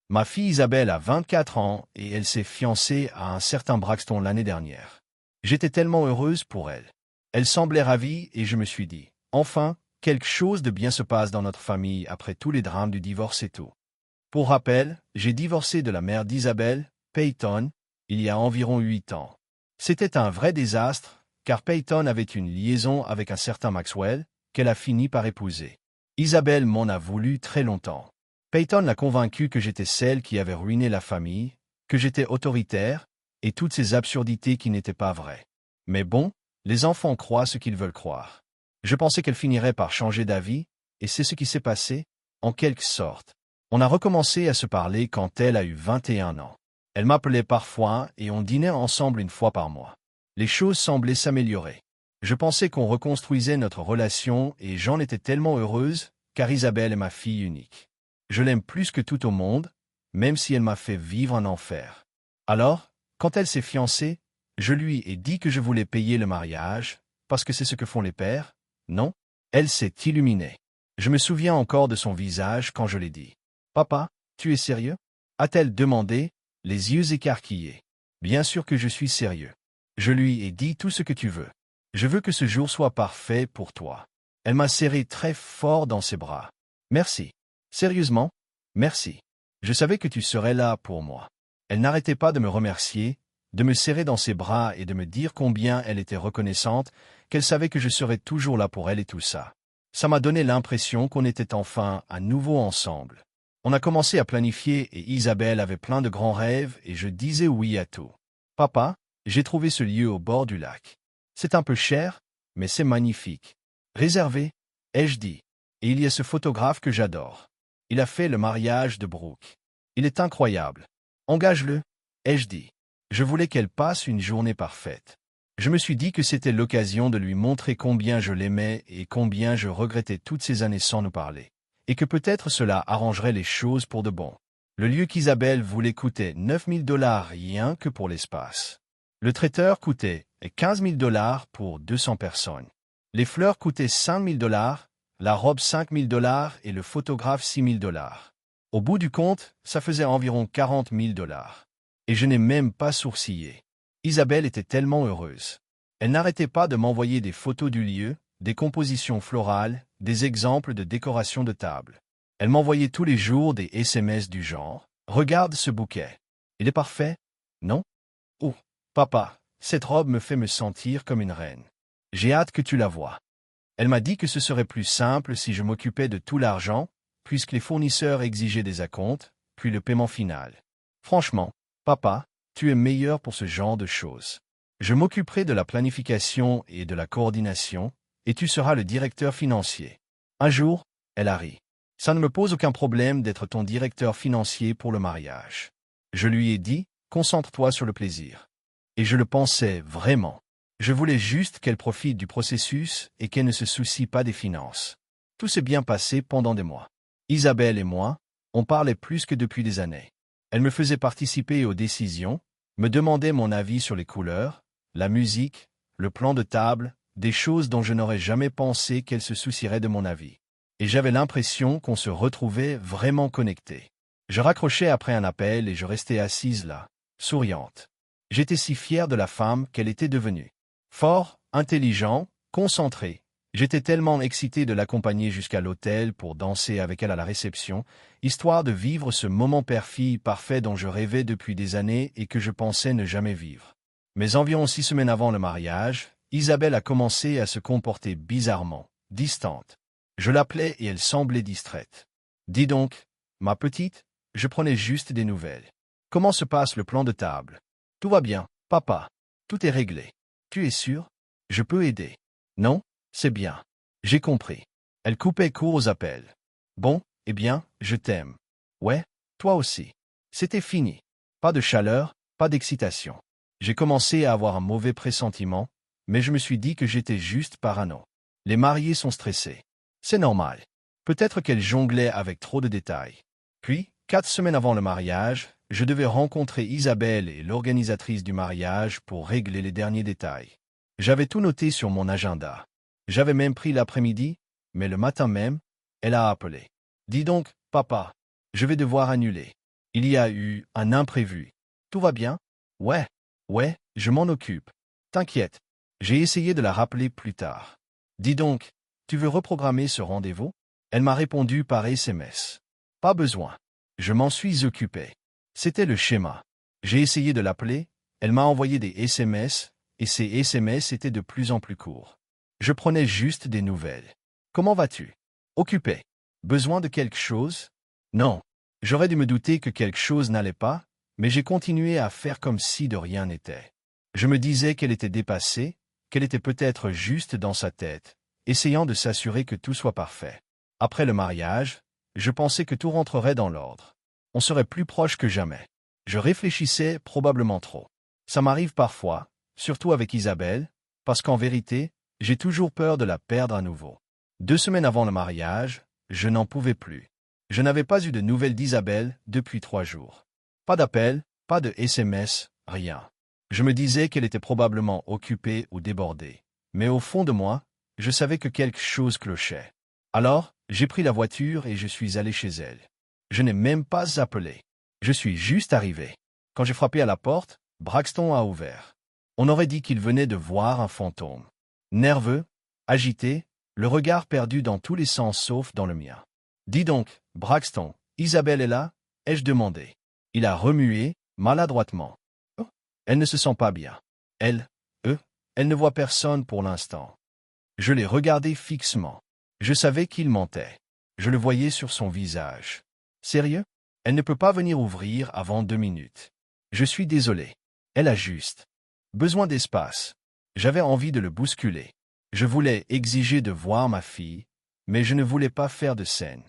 Ma fille Isabelle a 24 ans et elle s'est fiancée à un certain Braxton l'année dernière. J'étais tellement heureuse pour elle. Elle semblait ravie et je me suis dit, enfin, quelque chose de bien se passe dans notre famille après tous les drames du divorce et tout. Pour rappel, j'ai divorcé de la mère d'Isabelle, Peyton, il y a environ 8 ans. C'était un vrai désastre, car Peyton avait une liaison avec un certain Maxwell, qu'elle a fini par épouser. Isabelle m'en a voulu très longtemps. Peyton l'a convaincue que j'étais celle qui avait ruiné la famille, que j'étais autoritaire, et toutes ces absurdités qui n'étaient pas vraies. Mais bon, les enfants croient ce qu'ils veulent croire. Je pensais qu'elle finirait par changer d'avis, et c'est ce qui s'est passé, en quelque sorte. On a recommencé à se parler quand elle a eu 21 ans. Elle m'appelait parfois et on dînait ensemble une fois par mois. Les choses semblaient s'améliorer. Je pensais qu'on reconstruisait notre relation et j'en étais tellement heureuse, car Isabelle est ma fille unique. Je l'aime plus que tout au monde, même si elle m'a fait vivre un enfer. Alors, quand elle s'est fiancée, je lui ai dit que je voulais payer le mariage, parce que c'est ce que font les pères, non? Elle s'est illuminée. Je me souviens encore de son visage quand je l'ai dit. Papa, tu es sérieux? A-t-elle demandé, les yeux écarquillés. Bien sûr que je suis sérieux. Je lui ai dit tout ce que tu veux. Je veux que ce jour soit parfait pour toi. Elle m'a serré très fort dans ses bras. Merci. Sérieusement? Merci. Je savais que tu serais là pour moi. Elle n'arrêtait pas de me remercier, de me serrer dans ses bras et de me dire combien elle était reconnaissante, qu'elle savait que je serais toujours là pour elle et tout ça. Ça m'a donné l'impression qu'on était enfin à nouveau ensemble. On a commencé à planifier et Isabelle avait plein de grands rêves et je disais oui à tout. Papa, j'ai trouvé ce lieu au bord du lac. C'est un peu cher, mais c'est magnifique. Réservé, ai-je dit. Et il y a ce photographe que j'adore. Il a fait le mariage de Brooke. Il est incroyable. Engage-le, ai-je dit. Je voulais qu'elle passe une journée parfaite. Je me suis dit que c'était l'occasion de lui montrer combien je l'aimais et combien je regrettais toutes ces années sans nous parler. Et que peut-être cela arrangerait les choses pour de bon. Le lieu qu'Isabelle voulait coûtait 9 000 $ rien que pour l'espace. Le traiteur coûtait 15 000 $ pour 200 personnes. Les fleurs coûtaient 5 000 $, la robe 5 000 $ et le photographe 6 000 $. Au bout du compte, ça faisait environ 40 000 $. Et je n'ai même pas sourcillé. Isabelle était tellement heureuse. Elle n'arrêtait pas de m'envoyer des photos du lieu, des compositions florales, des exemples de décoration de table. Elle m'envoyait tous les jours des SMS du genre « Regarde ce bouquet. Il est parfait, non? Oh, papa, cette robe me fait me sentir comme une reine. J'ai hâte que tu la vois. » Elle m'a dit que ce serait plus simple si je m'occupais de tout l'argent, puisque les fournisseurs exigeaient des acomptes, puis le paiement final. Franchement, papa, tu es meilleur pour ce genre de choses. Je m'occuperai de la planification et de la coordination, et tu seras le directeur financier. Un jour, elle a ri. Ça ne me pose aucun problème d'être ton directeur financier pour le mariage. Je lui ai dit, concentre-toi sur le plaisir. Et je le pensais vraiment. Je voulais juste qu'elle profite du processus et qu'elle ne se soucie pas des finances. Tout s'est bien passé pendant des mois. Isabelle et moi, on parlait plus que depuis des années. Elle me faisait participer aux décisions, me demandait mon avis sur les couleurs, la musique, le plan de table, des choses dont je n'aurais jamais pensé qu'elle se soucierait de mon avis. Et j'avais l'impression qu'on se retrouvait vraiment connectés. Je raccrochais après un appel et je restais assise là, souriante. J'étais si fière de la femme qu'elle était devenue. Fort, intelligent, concentré. J'étais tellement excité de l'accompagner jusqu'à l'hôtel pour danser avec elle à la réception, histoire de vivre ce moment père-fille parfait dont je rêvais depuis des années et que je pensais ne jamais vivre. Mais environ 6 semaines avant le mariage, Isabelle a commencé à se comporter bizarrement, distante. Je l'appelais et elle semblait distraite. « Dis donc, ma petite, je prenais juste des nouvelles. Comment se passe le plan de table? »« Tout va bien, papa. Tout est réglé. Tu es sûr? Je peux aider. »« Non, c'est bien. J'ai compris. » Elle coupait court aux appels. « Bon, eh bien, je t'aime. »« Ouais, toi aussi. » C'était fini. Pas de chaleur, pas d'excitation. J'ai commencé à avoir un mauvais pressentiment, mais je me suis dit que j'étais juste parano. Les mariés sont stressés. C'est normal. Peut-être qu'elle jonglait avec trop de détails. Puis, 4 semaines avant le mariage, je devais rencontrer Isabelle et l'organisatrice du mariage pour régler les derniers détails. J'avais tout noté sur mon agenda. J'avais même pris l'après-midi, mais le matin même, elle a appelé. « Dis donc, papa, je vais devoir annuler. Il y a eu un imprévu. Tout va bien? Ouais, ouais, je m'en occupe. T'inquiète. J'ai essayé de la rappeler plus tard. Dis donc, tu veux reprogrammer ce rendez-vous? Elle m'a répondu par SMS. Pas besoin. Je m'en suis occupé. C'était le schéma. J'ai essayé de l'appeler, elle m'a envoyé des SMS, et ces SMS étaient de plus en plus courts. Je prenais juste des nouvelles. Comment vas-tu? Occupé. Besoin de quelque chose? Non. J'aurais dû me douter que quelque chose n'allait pas, mais j'ai continué à faire comme si de rien n'était. Je me disais qu'elle était dépassée, qu'elle était peut-être juste dans sa tête, essayant de s'assurer que tout soit parfait. Après le mariage, je pensais que tout rentrerait dans l'ordre. On serait plus proche que jamais. Je réfléchissais probablement trop. Ça m'arrive parfois, surtout avec Isabelle, parce qu'en vérité, j'ai toujours peur de la perdre à nouveau. 2 semaines avant le mariage, je n'en pouvais plus. Je n'avais pas eu de nouvelles d'Isabelle depuis 3 jours. Pas d'appel, pas de SMS, rien. Je me disais qu'elle était probablement occupée ou débordée. Mais au fond de moi, je savais que quelque chose clochait. Alors, j'ai pris la voiture et je suis allé chez elle. Je n'ai même pas appelé. Je suis juste arrivé. Quand j'ai frappé à la porte, Braxton a ouvert. On aurait dit qu'il venait de voir un fantôme. Nerveux, agité, le regard perdu dans tous les sens sauf dans le mien. Dis donc, Braxton, Isabelle est là? Ai-je demandé. Il a remué, maladroitement. Oh, elle ne se sent pas bien. Elle ne voit personne pour l'instant. Je l'ai regardé fixement. Je savais qu'il mentait. Je le voyais sur son visage. Sérieux? Elle ne peut pas venir ouvrir avant 2 minutes. Je suis désolé. Elle a juste besoin d'espace. J'avais envie de le bousculer. Je voulais exiger de voir ma fille, mais je ne voulais pas faire de scène.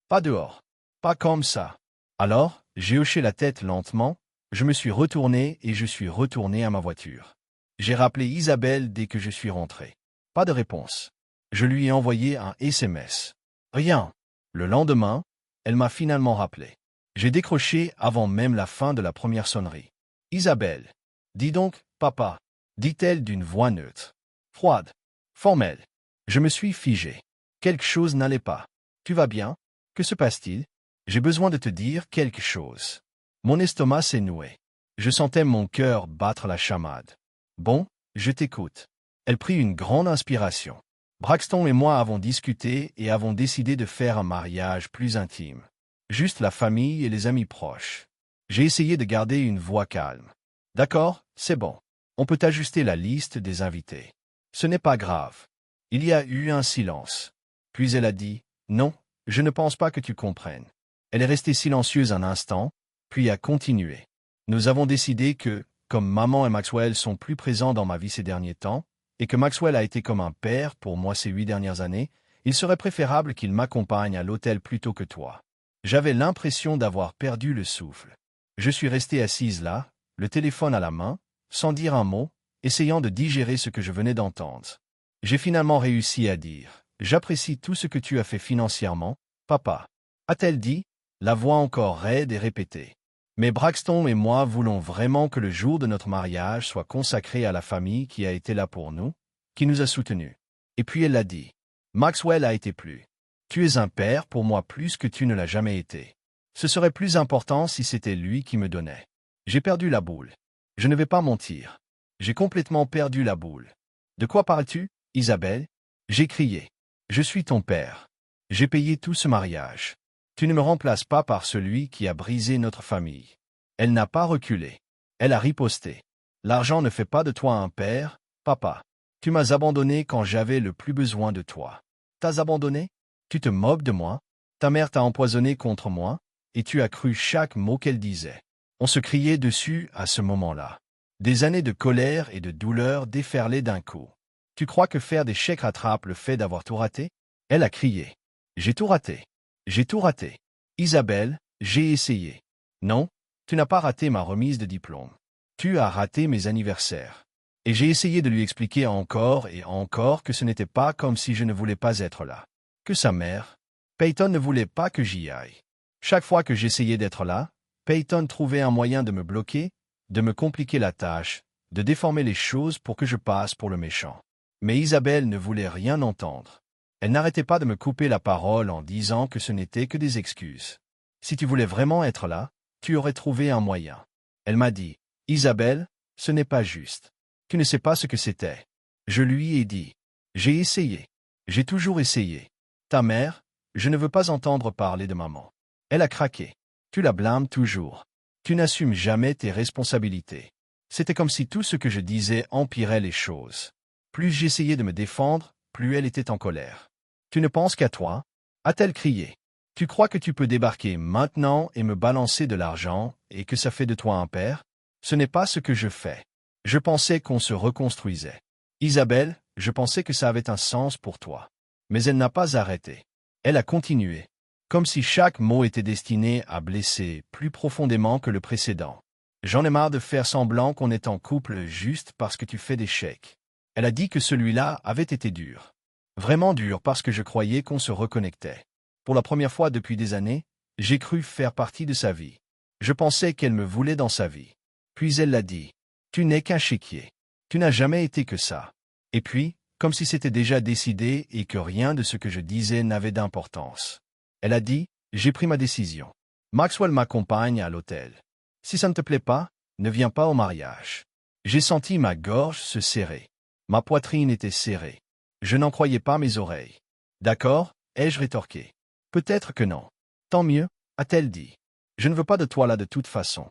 Pas dehors. Pas comme ça. Alors, j'ai hoché la tête lentement, je me suis retourné et je suis retourné à ma voiture. J'ai rappelé Isabelle dès que je suis rentré. Pas de réponse. Je lui ai envoyé un SMS. Rien. Le lendemain, elle m'a finalement rappelé. J'ai décroché avant même la fin de la première sonnerie. Isabelle. Dis donc, papa, dit-elle d'une voix neutre. Froide. Formelle. Je me suis figé. Quelque chose n'allait pas. Tu vas bien? Que se passe-t-il? J'ai besoin de te dire quelque chose. Mon estomac s'est noué. Je sentais mon cœur battre la chamade. Bon, je t'écoute. Elle prit une grande inspiration. Braxton et moi avons discuté et avons décidé de faire un mariage plus intime. Juste la famille et les amis proches. J'ai essayé de garder une voix calme. D'accord, c'est bon. On peut ajuster la liste des invités. Ce n'est pas grave. Il y a eu un silence. Puis elle a dit, non, je ne pense pas que tu comprennes. Elle est restée silencieuse un instant, puis a continué. Nous avons décidé que, comme maman et Maxwell sont plus présents dans ma vie ces derniers temps, et que Maxwell a été comme un père pour moi ces 8 dernières années, il serait préférable qu'il m'accompagne à l'hôtel plutôt que toi. J'avais l'impression d'avoir perdu le souffle. Je suis restée assise là, le téléphone à la main, sans dire un mot, essayant de digérer ce que je venais d'entendre. J'ai finalement réussi à dire « J'apprécie tout ce que tu as fait financièrement, papa ». A-t-elle dit, la voix encore raide et répétée. Mais Braxton et moi voulons vraiment que le jour de notre mariage soit consacré à la famille qui a été là pour nous, qui nous a soutenus. Et puis elle a dit, Maxwell a été plus. Tu es un père pour moi plus que tu ne l'as jamais été. Ce serait plus important si c'était lui qui me donnait. J'ai perdu la boule. Je ne vais pas mentir. J'ai complètement perdu la boule. De quoi parles-tu, Isabelle? J'ai crié. Je suis ton père. J'ai payé tout ce mariage. Tu ne me remplaces pas par celui qui a brisé notre famille. Elle n'a pas reculé. Elle a riposté. L'argent ne fait pas de toi un père, papa. Tu m'as abandonné quand j'avais le plus besoin de toi. T'as abandonné? Tu te moques de moi? Ta mère t'a empoisonné contre moi, et tu as cru chaque mot qu'elle disait. On se criait dessus à ce moment-là. Des années de colère et de douleur déferlaient d'un coup. Tu crois que faire des chèques rattrape le fait d'avoir tout raté? Elle a crié. J'ai tout raté. J'ai tout raté. Isabelle, j'ai essayé. Non, tu n'as pas raté ma remise de diplôme. Tu as raté mes anniversaires. Et j'ai essayé de lui expliquer encore et encore que ce n'était pas comme si je ne voulais pas être là. Que sa mère, Peyton ne voulait pas que j'y aille. Chaque fois que j'essayais d'être là, Peyton trouvait un moyen de me bloquer, de me compliquer la tâche, de déformer les choses pour que je passe pour le méchant. Mais Isabelle ne voulait rien entendre. Elle n'arrêtait pas de me couper la parole en disant que ce n'était que des excuses. Si tu voulais vraiment être là, Tu aurais trouvé un moyen. Elle m'a dit, Isabelle, ce n'est pas juste. Tu ne sais pas ce que c'était. Je lui ai dit, j'ai essayé. J'ai toujours essayé. Ta mère, je ne veux pas entendre parler de maman. Elle a craqué. Tu la blâmes toujours. Tu n'assumes jamais tes responsabilités. C'était comme si tout ce que je disais empirait les choses. Plus j'essayais de me défendre, plus elle était en colère. Tu ne penses qu'à toi? A-t-elle crié. Tu crois que tu peux débarquer maintenant et me balancer de l'argent et que ça fait de toi un père? Ce n'est pas ce que je fais. Je pensais qu'on se reconstruisait. Isabelle, je pensais que ça avait un sens pour toi. Mais elle n'a pas arrêté. Elle a continué. Comme si chaque mot était destiné à blesser plus profondément que le précédent. J'en ai marre de faire semblant qu'on est en couple juste parce que tu fais des chèques. Elle a dit que celui-là avait été dur. Vraiment dur parce que je croyais qu'on se reconnectait. Pour la première fois depuis des années, j'ai cru faire partie de sa vie. Je pensais qu'elle me voulait dans sa vie. Puis elle l'a dit. Tu n'es qu'un chéquier. Tu n'as jamais été que ça. Et puis, comme si c'était déjà décidé et que rien de ce que je disais n'avait d'importance. Elle a dit, j'ai pris ma décision. Maxwell m'accompagne à l'hôtel. Si ça ne te plaît pas, ne viens pas au mariage. J'ai senti ma gorge se serrer. Ma poitrine était serrée. Je n'en croyais pas mes oreilles. D'accord, ai-je rétorqué. Peut-être que non. Tant mieux, a-t-elle dit. Je ne veux pas de toi là de toute façon.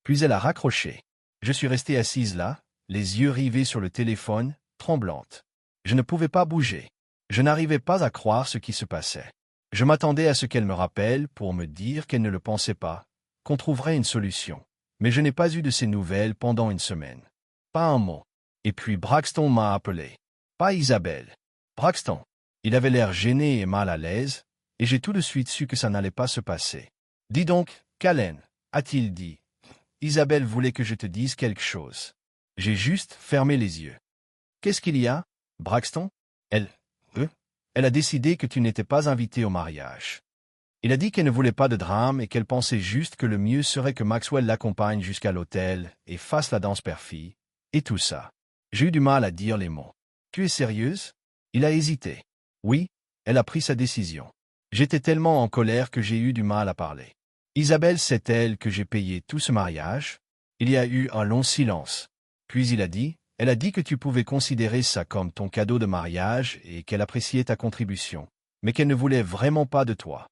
Puis elle a raccroché. Je suis restée assise là, les yeux rivés sur le téléphone, tremblante. Je ne pouvais pas bouger. Je n'arrivais pas à croire ce qui se passait. Je m'attendais à ce qu'elle me rappelle pour me dire qu'elle ne le pensait pas, qu'on trouverait une solution. Mais je n'ai pas eu de ces nouvelles pendant une semaine. Pas un mot. Et puis Braxton m'a appelé. Pas Isabelle. Braxton. Il avait l'air gêné et mal à l'aise, et j'ai tout de suite su que ça n'allait pas se passer. Dis donc, Callen, a-t-il dit. Isabelle voulait que je te dise quelque chose. J'ai juste fermé les yeux. Qu'est-ce qu'il y a, Braxton? Elle a décidé que tu n'étais pas invité au mariage. Il a dit qu'elle ne voulait pas de drame et qu'elle pensait juste que le mieux serait que Maxwell l'accompagne jusqu'à l'hôtel et fasse la danse père-fille, et tout ça. J'ai eu du mal à dire les mots. Tu es sérieuse? Il a hésité. Oui, elle a pris sa décision. J'étais tellement en colère que j'ai eu du mal à parler. Isabelle sait-elle que j'ai payé tout ce mariage? Il y a eu un long silence. Puis elle a dit que tu pouvais considérer ça comme ton cadeau de mariage et qu'elle appréciait ta contribution, mais qu'elle ne voulait vraiment pas de toi.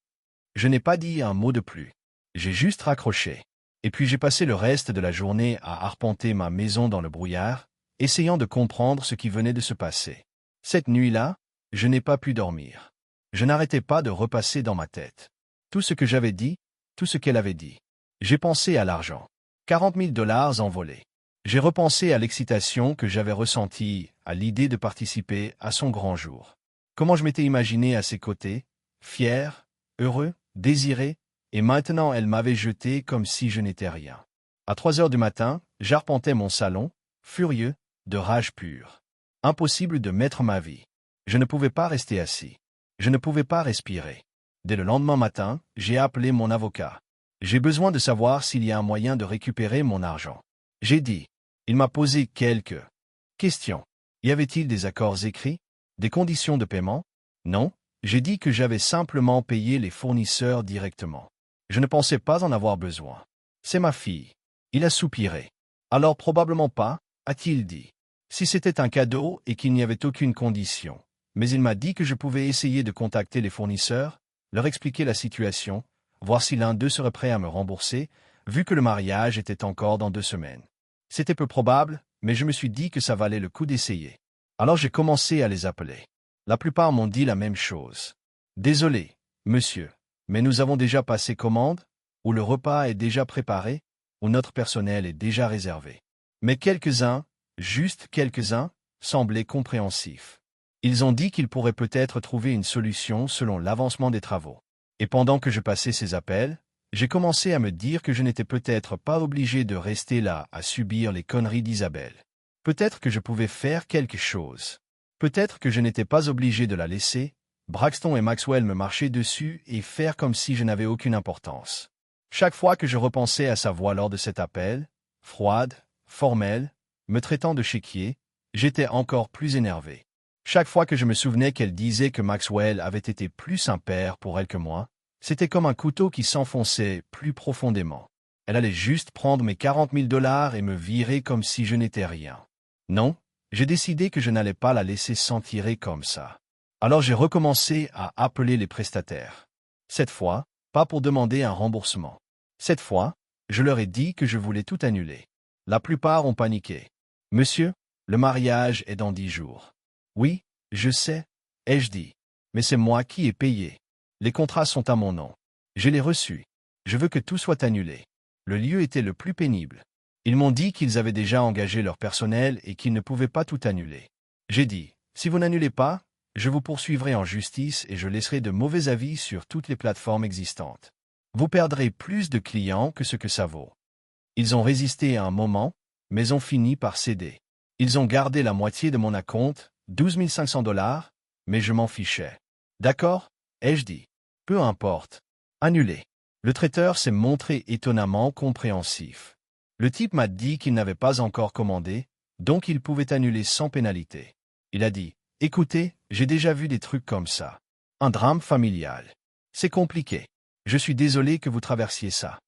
Je n'ai pas dit un mot de plus. J'ai juste raccroché. Et puis j'ai passé le reste de la journée à arpenter ma maison dans le brouillard, essayant de comprendre ce qui venait de se passer. Cette nuit-là, je n'ai pas pu dormir. Je n'arrêtais pas de repasser dans ma tête. Tout ce que j'avais dit, tout ce qu'elle avait dit. J'ai pensé à l'argent. 40 000 $ envolés. J'ai repensé à l'excitation que j'avais ressentie à l'idée de participer à son grand jour. Comment je m'étais imaginé à ses côtés, fier, heureux, désiré, et maintenant elle m'avait jeté comme si je n'étais rien. À 3 heures du matin, j'arpentais mon salon, furieux, de rage pure. Impossible de mettre ma vie. Je ne pouvais pas rester assis. Je ne pouvais pas respirer. Dès le lendemain matin, j'ai appelé mon avocat. J'ai besoin de savoir s'il y a un moyen de récupérer mon argent. J'ai dit. Il m'a posé quelques questions. Y avait-il des accords écrits? Des conditions de paiement? Non, j'ai dit que j'avais simplement payé les fournisseurs directement. Je ne pensais pas en avoir besoin. C'est ma fille. Il a soupiré. Alors probablement pas, a-t-il dit. Si c'était un cadeau et qu'il n'y avait aucune condition. Mais il m'a dit que je pouvais essayer de contacter les fournisseurs, leur expliquer la situation, voir si l'un d'eux serait prêt à me rembourser, vu que le mariage était encore dans 2 semaines. C'était peu probable, mais je me suis dit que ça valait le coup d'essayer. Alors j'ai commencé à les appeler. La plupart m'ont dit la même chose. Désolé, monsieur, mais nous avons déjà passé commande, ou le repas est déjà préparé, ou notre personnel est déjà réservé. Mais quelques-uns, juste quelques-uns, semblaient compréhensifs. Ils ont dit qu'ils pourraient peut-être trouver une solution selon l'avancement des travaux. Et pendant que je passais ces appels, j'ai commencé à me dire que je n'étais peut-être pas obligé de rester là à subir les conneries d'Isabelle. Peut-être que je pouvais faire quelque chose. Peut-être que je n'étais pas obligé de la laisser. Braxton et Maxwell me marchaient dessus et faire comme si je n'avais aucune importance. Chaque fois que je repensais à sa voix lors de cet appel, froide, formelle, me traitant de chéquier, j'étais encore plus énervé. Chaque fois que je me souvenais qu'elle disait que Maxwell avait été plus un père pour elle que moi, c'était comme un couteau qui s'enfonçait plus profondément. Elle allait juste prendre mes 40 000 dollars et me virer comme si je n'étais rien. Non, j'ai décidé que je n'allais pas la laisser s'en tirer comme ça. Alors j'ai recommencé à appeler les prestataires. Cette fois, pas pour demander un remboursement. Cette fois, je leur ai dit que je voulais tout annuler. La plupart ont paniqué. « Monsieur, le mariage est dans 10 jours. »« Oui, je sais, » ai-je dit. « Mais c'est moi qui ai payé. Les contrats sont à mon nom. Je les reçus. Je veux que tout soit annulé. » Le lieu était le plus pénible. Ils m'ont dit qu'ils avaient déjà engagé leur personnel et qu'ils ne pouvaient pas tout annuler. J'ai dit, « Si vous n'annulez pas, je vous poursuivrai en justice et je laisserai de mauvais avis sur toutes les plateformes existantes. Vous perdrez plus de clients que ce que ça vaut. » Ils ont résisté à un moment, mais ont fini par céder. Ils ont gardé la moitié de mon acompte, 12 500 dollars, mais je m'en fichais. « D'accord, » ai-je dit. « Peu importe. Annulé. » Le traiteur s'est montré étonnamment compréhensif. Le type m'a dit qu'il n'avait pas encore commandé, donc il pouvait annuler sans pénalité. Il a dit, « Écoutez, j'ai déjà vu des trucs comme ça. Un drame familial. C'est compliqué. Je suis désolé que vous traversiez ça. »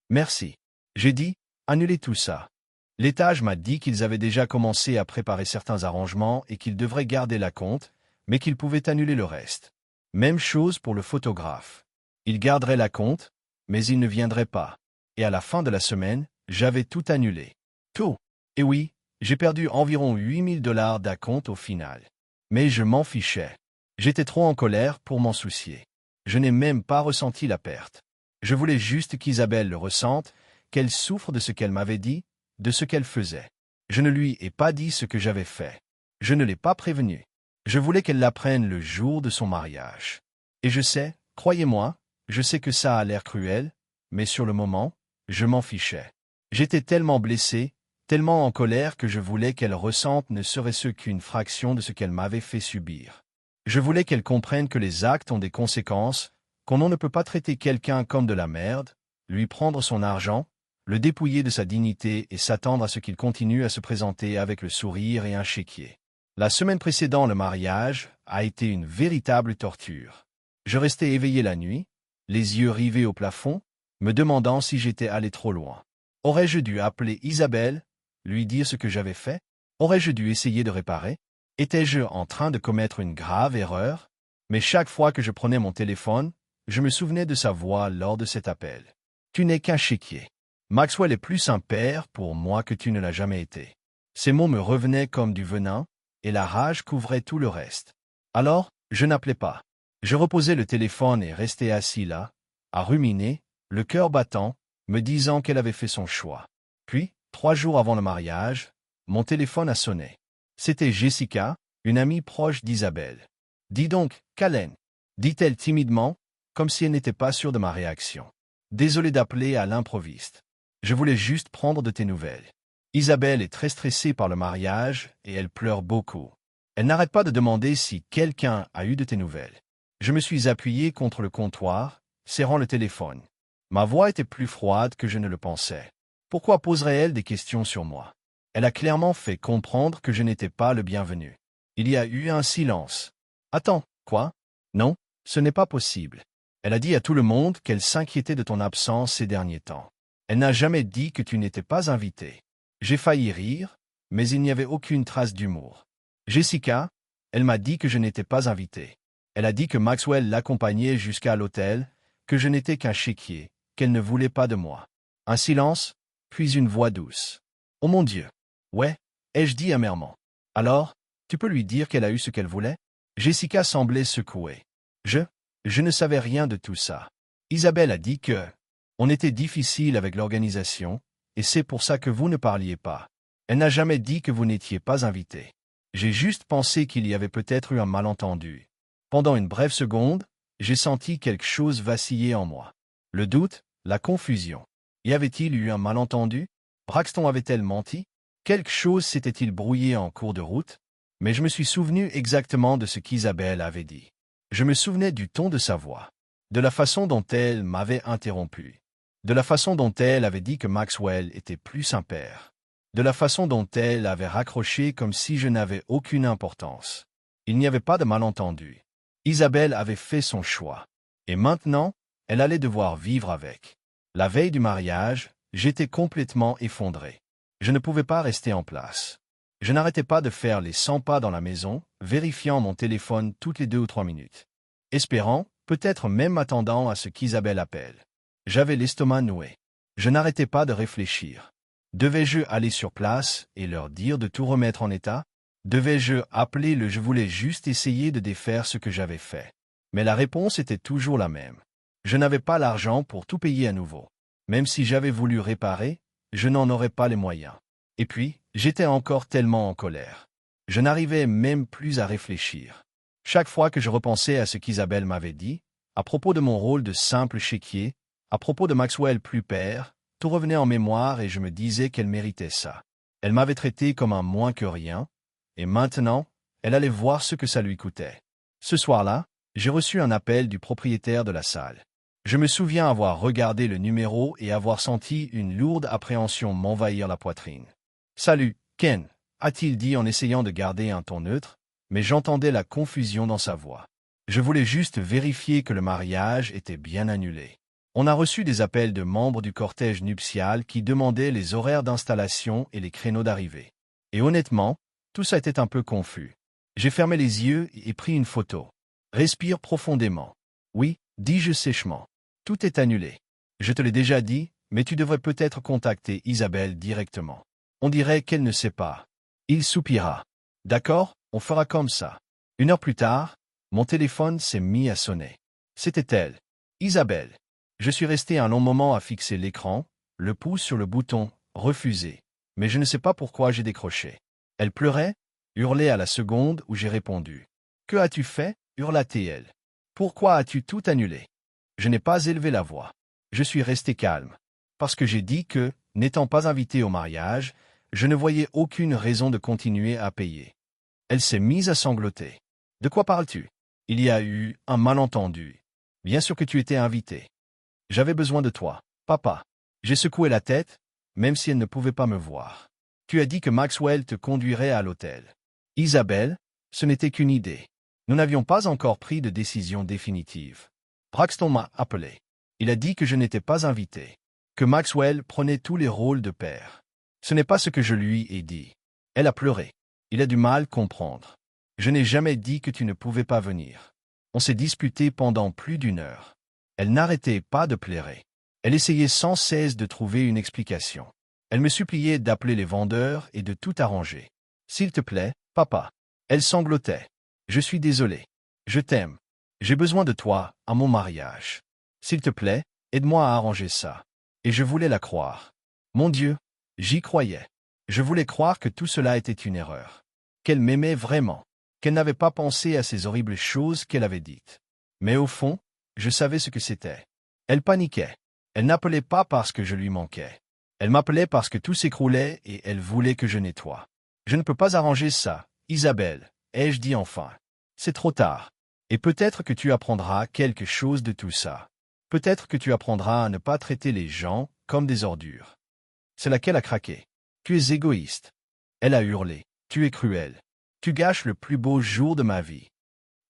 Merci. J'ai dit, « Annulez tout ça. » L'étage m'a dit qu'ils avaient déjà commencé à préparer certains arrangements et qu'ils devraient garder l'acompte, mais qu'ils pouvaient annuler le reste. Même chose pour le photographe. Il garderait l'acompte, mais il ne viendrait pas. Et à la fin de la semaine, j'avais tout annulé. Tout. Et oui, j'ai perdu environ 8 000 dollars d'acompte au final. Mais je m'en fichais. J'étais trop en colère pour m'en soucier. Je n'ai même pas ressenti la perte. Je voulais juste qu'Isabelle le ressente, qu'elle souffre de ce qu'elle m'avait dit, de ce qu'elle faisait. Je ne lui ai pas dit ce que j'avais fait. Je ne l'ai pas prévenue. Je voulais qu'elle l'apprenne le jour de son mariage. Et je sais, croyez-moi, je sais que ça a l'air cruel, mais sur le moment, je m'en fichais. J'étais tellement blessé, tellement en colère que je voulais qu'elle ressente ne serait-ce qu'une fraction de ce qu'elle m'avait fait subir. Je voulais qu'elle comprenne que les actes ont des conséquences, qu'on ne peut pas traiter quelqu'un comme de la merde, lui prendre son argent, le dépouiller de sa dignité et s'attendre à ce qu'il continue à se présenter avec le sourire et un chéquier. La semaine précédant le mariage a été une véritable torture. Je restais éveillé la nuit, les yeux rivés au plafond, me demandant si j'étais allé trop loin. Aurais-je dû appeler Isabelle, lui dire ce que j'avais fait? Aurais-je dû essayer de réparer? Étais-je en train de commettre une grave erreur? Mais chaque fois que je prenais mon téléphone, je me souvenais de sa voix lors de cet appel. Tu n'es qu'un chéquier. Maxwell est plus un père pour moi que tu ne l'as jamais été. Ces mots me revenaient comme du venin, et la rage couvrait tout le reste. Alors, je n'appelais pas. Je reposais le téléphone et restais assis là, à ruminer, le cœur battant, me disant qu'elle avait fait son choix. Puis, 3 jours avant le mariage, mon téléphone a sonné. C'était Jessica, une amie proche d'Isabelle. « Dis donc, Kalen, » dit-elle timidement, comme si elle n'était pas sûre de ma réaction. « Désolé d'appeler à l'improviste. Je voulais juste prendre de tes nouvelles. Isabelle est très stressée par le mariage et elle pleure beaucoup. Elle n'arrête pas de demander si quelqu'un a eu de tes nouvelles. » Je me suis appuyé contre le comptoir, serrant le téléphone. Ma voix était plus froide que je ne le pensais. Pourquoi poserait-elle des questions sur moi? Elle a clairement fait comprendre que je n'étais pas le bienvenu. Il y a eu un silence. Attends, quoi? Non, ce n'est pas possible. Elle a dit à tout le monde qu'elle s'inquiétait de ton absence ces derniers temps. Elle n'a jamais dit que tu n'étais pas invité. J'ai failli rire, mais il n'y avait aucune trace d'humour. Jessica, elle m'a dit que je n'étais pas invité. Elle a dit que Maxwell l'accompagnait jusqu'à l'hôtel, que je n'étais qu'un chéquier, qu'elle ne voulait pas de moi. Un silence, puis une voix douce. « Oh mon Dieu! Ouais, » ai-je dit amèrement. « Alors, tu peux lui dire qu'elle a eu ce qu'elle voulait ?» Jessica semblait secouée. Je ne savais rien de tout ça. Isabelle a dit que on était difficile avec l'organisation, et c'est pour ça que vous ne parliez pas. Elle n'a jamais dit que vous n'étiez pas invité. J'ai juste pensé qu'il y avait peut-être eu un malentendu. Pendant une brève seconde, j'ai senti quelque chose vaciller en moi. Le doute, la confusion. Y avait-il eu un malentendu? Braxton avait-elle menti? Quelque chose s'était-il brouillé en cours de route? Mais je me suis souvenu exactement de ce qu'Isabelle avait dit. Je me souvenais du ton de sa voix, de la façon dont elle m'avait interrompu, de la façon dont elle avait dit que Maxwell était plus un père, de la façon dont elle avait raccroché comme si je n'avais aucune importance. Il n'y avait pas de malentendu. Isabelle avait fait son choix. Et maintenant, elle allait devoir vivre avec. La veille du mariage, J'étais complètement effondré. Je ne pouvais pas rester en place. Je n'arrêtais pas de faire les 100 pas dans la maison, vérifiant mon téléphone toutes les 2 ou 3 minutes. Espérant, peut-être même m'attendant à ce qu'Isabelle appelle. J'avais l'estomac noué. Je n'arrêtais pas de réfléchir. Devais-je aller sur place et leur dire de tout remettre en état? Devais-je appeler Je voulais juste essayer de défaire ce que j'avais fait. Mais la réponse était toujours la même. Je n'avais pas l'argent pour tout payer à nouveau. Même si j'avais voulu réparer, je n'en aurais pas les moyens. Et puis, j'étais encore tellement en colère. Je n'arrivais même plus à réfléchir. Chaque fois que je repensais à ce qu'Isabelle m'avait dit, à propos de mon rôle de simple chéquier, à propos de Maxwell plus père, tout revenait en mémoire et je me disais qu'elle méritait ça. Elle m'avait traité comme un moins que rien, et maintenant, elle allait voir ce que ça lui coûtait. Ce soir-là, j'ai reçu un appel du propriétaire de la salle. Je me souviens avoir regardé le numéro et avoir senti une lourde appréhension m'envahir la poitrine. « Salut, Ken », a-t-il dit en essayant de garder un ton neutre, mais j'entendais la confusion dans sa voix. Je voulais juste vérifier que le mariage était bien annulé. On a reçu des appels de membres du cortège nuptial qui demandaient les horaires d'installation et les créneaux d'arrivée. Et honnêtement, tout ça était un peu confus. J'ai fermé les yeux et pris une photo. Respire profondément. Oui, dis-je sèchement. Tout est annulé. Je te l'ai déjà dit, mais tu devrais peut-être contacter Isabelle directement. On dirait qu'elle ne sait pas. Il soupira. D'accord, on fera comme ça. 1 heure plus tard, mon téléphone s'est mis à sonner. C'était elle. Isabelle. Je suis resté un long moment à fixer l'écran, le pouce sur le bouton « Refuser », mais je ne sais pas pourquoi j'ai décroché. Elle pleurait, hurlait à la seconde où j'ai répondu. « Que as-tu fait » hurla-t-elle. « Pourquoi as-tu tout annulé ?» Je n'ai pas élevé la voix. Je suis resté calme. Parce que j'ai dit que, n'étant pas invité au mariage, je ne voyais aucune raison de continuer à payer. Elle s'est mise à sangloter. « De quoi parles-tu » ? Il y a eu un malentendu. Bien sûr que tu étais invité. J'avais besoin de toi, papa. J'ai secoué la tête, même si elle ne pouvait pas me voir. Tu as dit que Maxwell te conduirait à l'hôtel. Isabelle, ce n'était qu'une idée. Nous n'avions pas encore pris de décision définitive. Braxton m'a appelé. Il a dit que je n'étais pas invité, que Maxwell prenait tous les rôles de père. Ce n'est pas ce que je lui ai dit. Elle a pleuré. Il a du mal à comprendre. Je n'ai jamais dit que tu ne pouvais pas venir. On s'est disputé pendant plus d'1 heure. Elle n'arrêtait pas de pleurer. Elle essayait sans cesse de trouver une explication. Elle me suppliait d'appeler les vendeurs et de tout arranger. « S'il te plaît, papa. » Elle sanglotait. « Je suis désolé. Je t'aime. J'ai besoin de toi, à mon mariage. S'il te plaît, aide-moi à arranger ça. » Et je voulais la croire. Mon Dieu, j'y croyais. Je voulais croire que tout cela était une erreur. Qu'elle m'aimait vraiment. Qu'elle n'avait pas pensé à ces horribles choses qu'elle avait dites. Mais au fond, je savais ce que c'était. Elle paniquait. Elle n'appelait pas parce que je lui manquais. Elle m'appelait parce que tout s'écroulait et elle voulait que je nettoie. Je ne peux pas arranger ça, Isabelle, ai-je dit enfin. C'est trop tard. Et peut-être que tu apprendras quelque chose de tout ça. Peut-être que tu apprendras à ne pas traiter les gens comme des ordures. C'est laquelle a craqué. Tu es égoïste. Elle a hurlé. Tu es cruel. Tu gâches le plus beau jour de ma vie.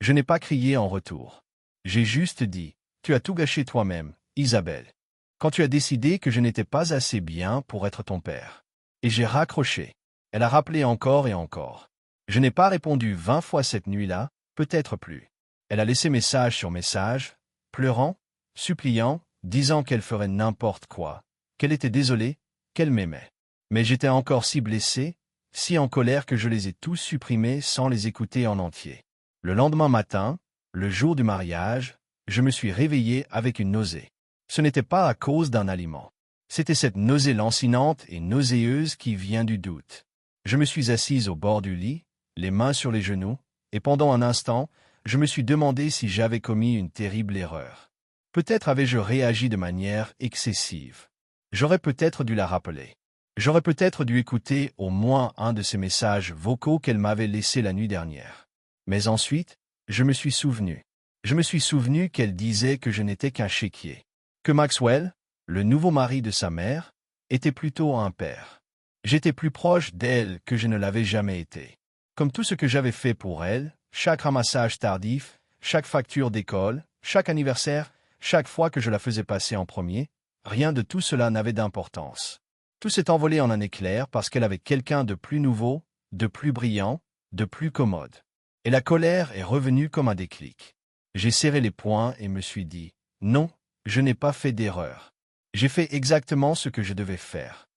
Je n'ai pas crié en retour. J'ai juste dit, tu as tout gâché toi-même, Isabelle. Quand tu as décidé que je n'étais pas assez bien pour être ton père. Et j'ai raccroché. Elle a rappelé encore et encore. Je n'ai pas répondu 20 fois cette nuit-là, peut-être plus. Elle a laissé message sur message, pleurant, suppliant, disant qu'elle ferait n'importe quoi, qu'elle était désolée, qu'elle m'aimait. Mais j'étais encore si blessé, si en colère que je les ai tous supprimés sans les écouter en entier. Le lendemain matin, le jour du mariage, je me suis réveillé avec une nausée. Ce n'était pas à cause d'un aliment. C'était cette nausée lancinante et nauséeuse qui vient du doute. Je me suis assise au bord du lit, les mains sur les genoux, et pendant un instant, je me suis demandé si j'avais commis une terrible erreur. Peut-être avais-je réagi de manière excessive. J'aurais peut-être dû la rappeler. J'aurais peut-être dû écouter au moins un de ces messages vocaux qu'elle m'avait laissés la nuit dernière. Mais ensuite, je me suis souvenu. Je me suis souvenu qu'elle disait que je n'étais qu'un chéquier. Que Maxwell, le nouveau mari de sa mère, était plutôt un père. J'étais plus proche d'elle que je ne l'avais jamais été. Comme tout ce que j'avais fait pour elle, chaque ramassage tardif, chaque facture d'école, chaque anniversaire, chaque fois que je la faisais passer en premier, rien de tout cela n'avait d'importance. Tout s'est envolé en un éclair parce qu'elle avait quelqu'un de plus nouveau, de plus brillant, de plus commode. Et la colère est revenue comme un déclic. J'ai serré les poings et me suis dit, non, je n'ai pas fait d'erreur. J'ai fait exactement ce que je devais faire.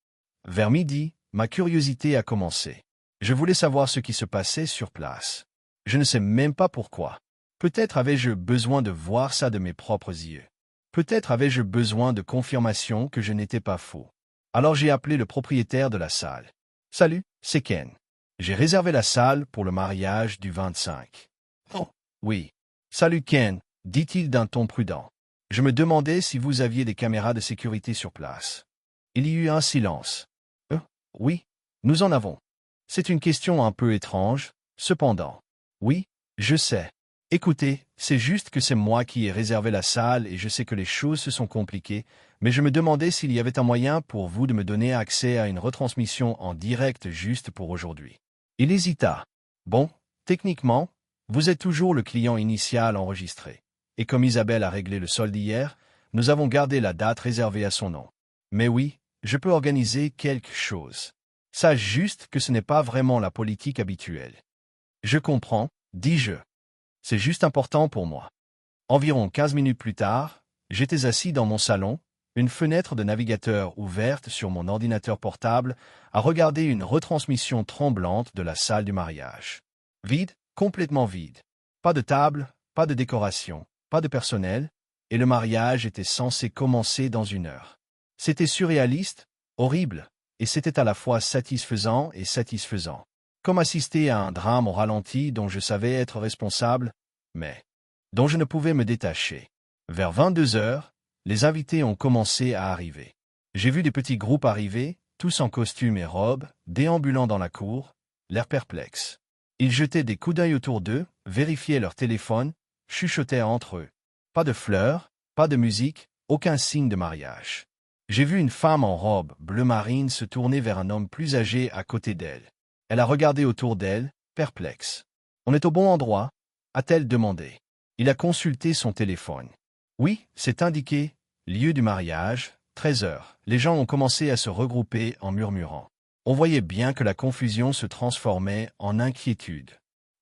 Vers midi, ma curiosité a commencé. Je voulais savoir ce qui se passait sur place. Je ne sais même pas pourquoi. Peut-être avais-je besoin de voir ça de mes propres yeux. Peut-être avais-je besoin de confirmation que je n'étais pas fou. Alors j'ai appelé le propriétaire de la salle. « Salut, c'est Ken. J'ai réservé la salle pour le mariage du 25. »« Oh, oui. Salut Ken, dit-il d'un ton prudent. Je me demandais si vous aviez des caméras de sécurité sur place. » Il y eut un silence. « Oui, nous en avons. C'est une question un peu étrange, cependant. Oui, je sais. Écoutez, c'est juste que c'est moi qui ai réservé la salle et je sais que les choses se sont compliquées, mais je me demandais s'il y avait un moyen pour vous de me donner accès à une retransmission en direct juste pour aujourd'hui. » Il hésita. « Bon, techniquement, vous êtes toujours le client initial enregistré. Et comme Isabelle a réglé le solde hier, nous avons gardé la date réservée à son nom. Mais oui, je peux organiser quelque chose. Sache juste que ce n'est pas vraiment la politique habituelle. »« Je comprends, » dis-je. « C'est juste important pour moi. » Environ 15 minutes plus tard, j'étais assis dans mon salon, une fenêtre de navigateur ouverte sur mon ordinateur portable, à regarder une retransmission tremblante de la salle du mariage. Vide, complètement vide. Pas de table, pas de décoration, pas de personnel, et le mariage était censé commencer dans 1 heure. C'était surréaliste, horrible, et c'était à la fois satisfaisant et satisfaisant. Comme assister à un drame au ralenti dont je savais être responsable, mais dont je ne pouvais me détacher. Vers 22 heures, les invités ont commencé à arriver. J'ai vu des petits groupes arriver, tous en costume et robe, déambulant dans la cour, l'air perplexe. Ils jetaient des coups d'œil autour d'eux, vérifiaient leur téléphone, chuchotaient entre eux. Pas de fleurs, pas de musique, aucun signe de mariage. J'ai vu une femme en robe bleu marine se tourner vers un homme plus âgé à côté d'elle. Elle a regardé autour d'elle, perplexe. « On est au bon endroit ?» a-t-elle demandé. Il a consulté son téléphone. Oui, c'est indiqué, lieu du mariage, 13 heures. Les gens ont commencé à se regrouper en murmurant. On voyait bien que la confusion se transformait en inquiétude.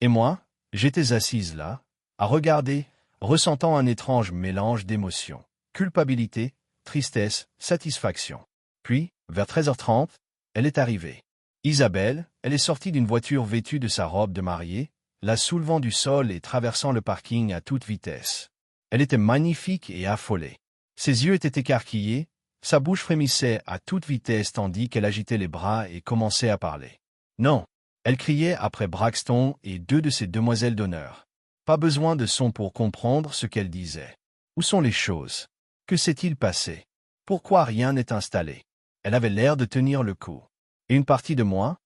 Et moi, j'étais assise là, à regarder, ressentant un étrange mélange d'émotions. Culpabilité, tristesse, satisfaction. Puis, vers 13h30, elle est arrivée. Isabelle, elle est sortie d'une voiture vêtue de sa robe de mariée, la soulevant du sol et traversant le parking à toute vitesse. Elle était magnifique et affolée. Ses yeux étaient écarquillés, sa bouche frémissait à toute vitesse tandis qu'elle agitait les bras et commençait à parler. Non, elle criait après Braxton et 2 de ses demoiselles d'honneur. Pas besoin de son pour comprendre ce qu'elle disait. Où sont les choses? Que s'est-il passé? Pourquoi rien n'est installé? Elle avait l'air de tenir le coup. Et une partie de moi,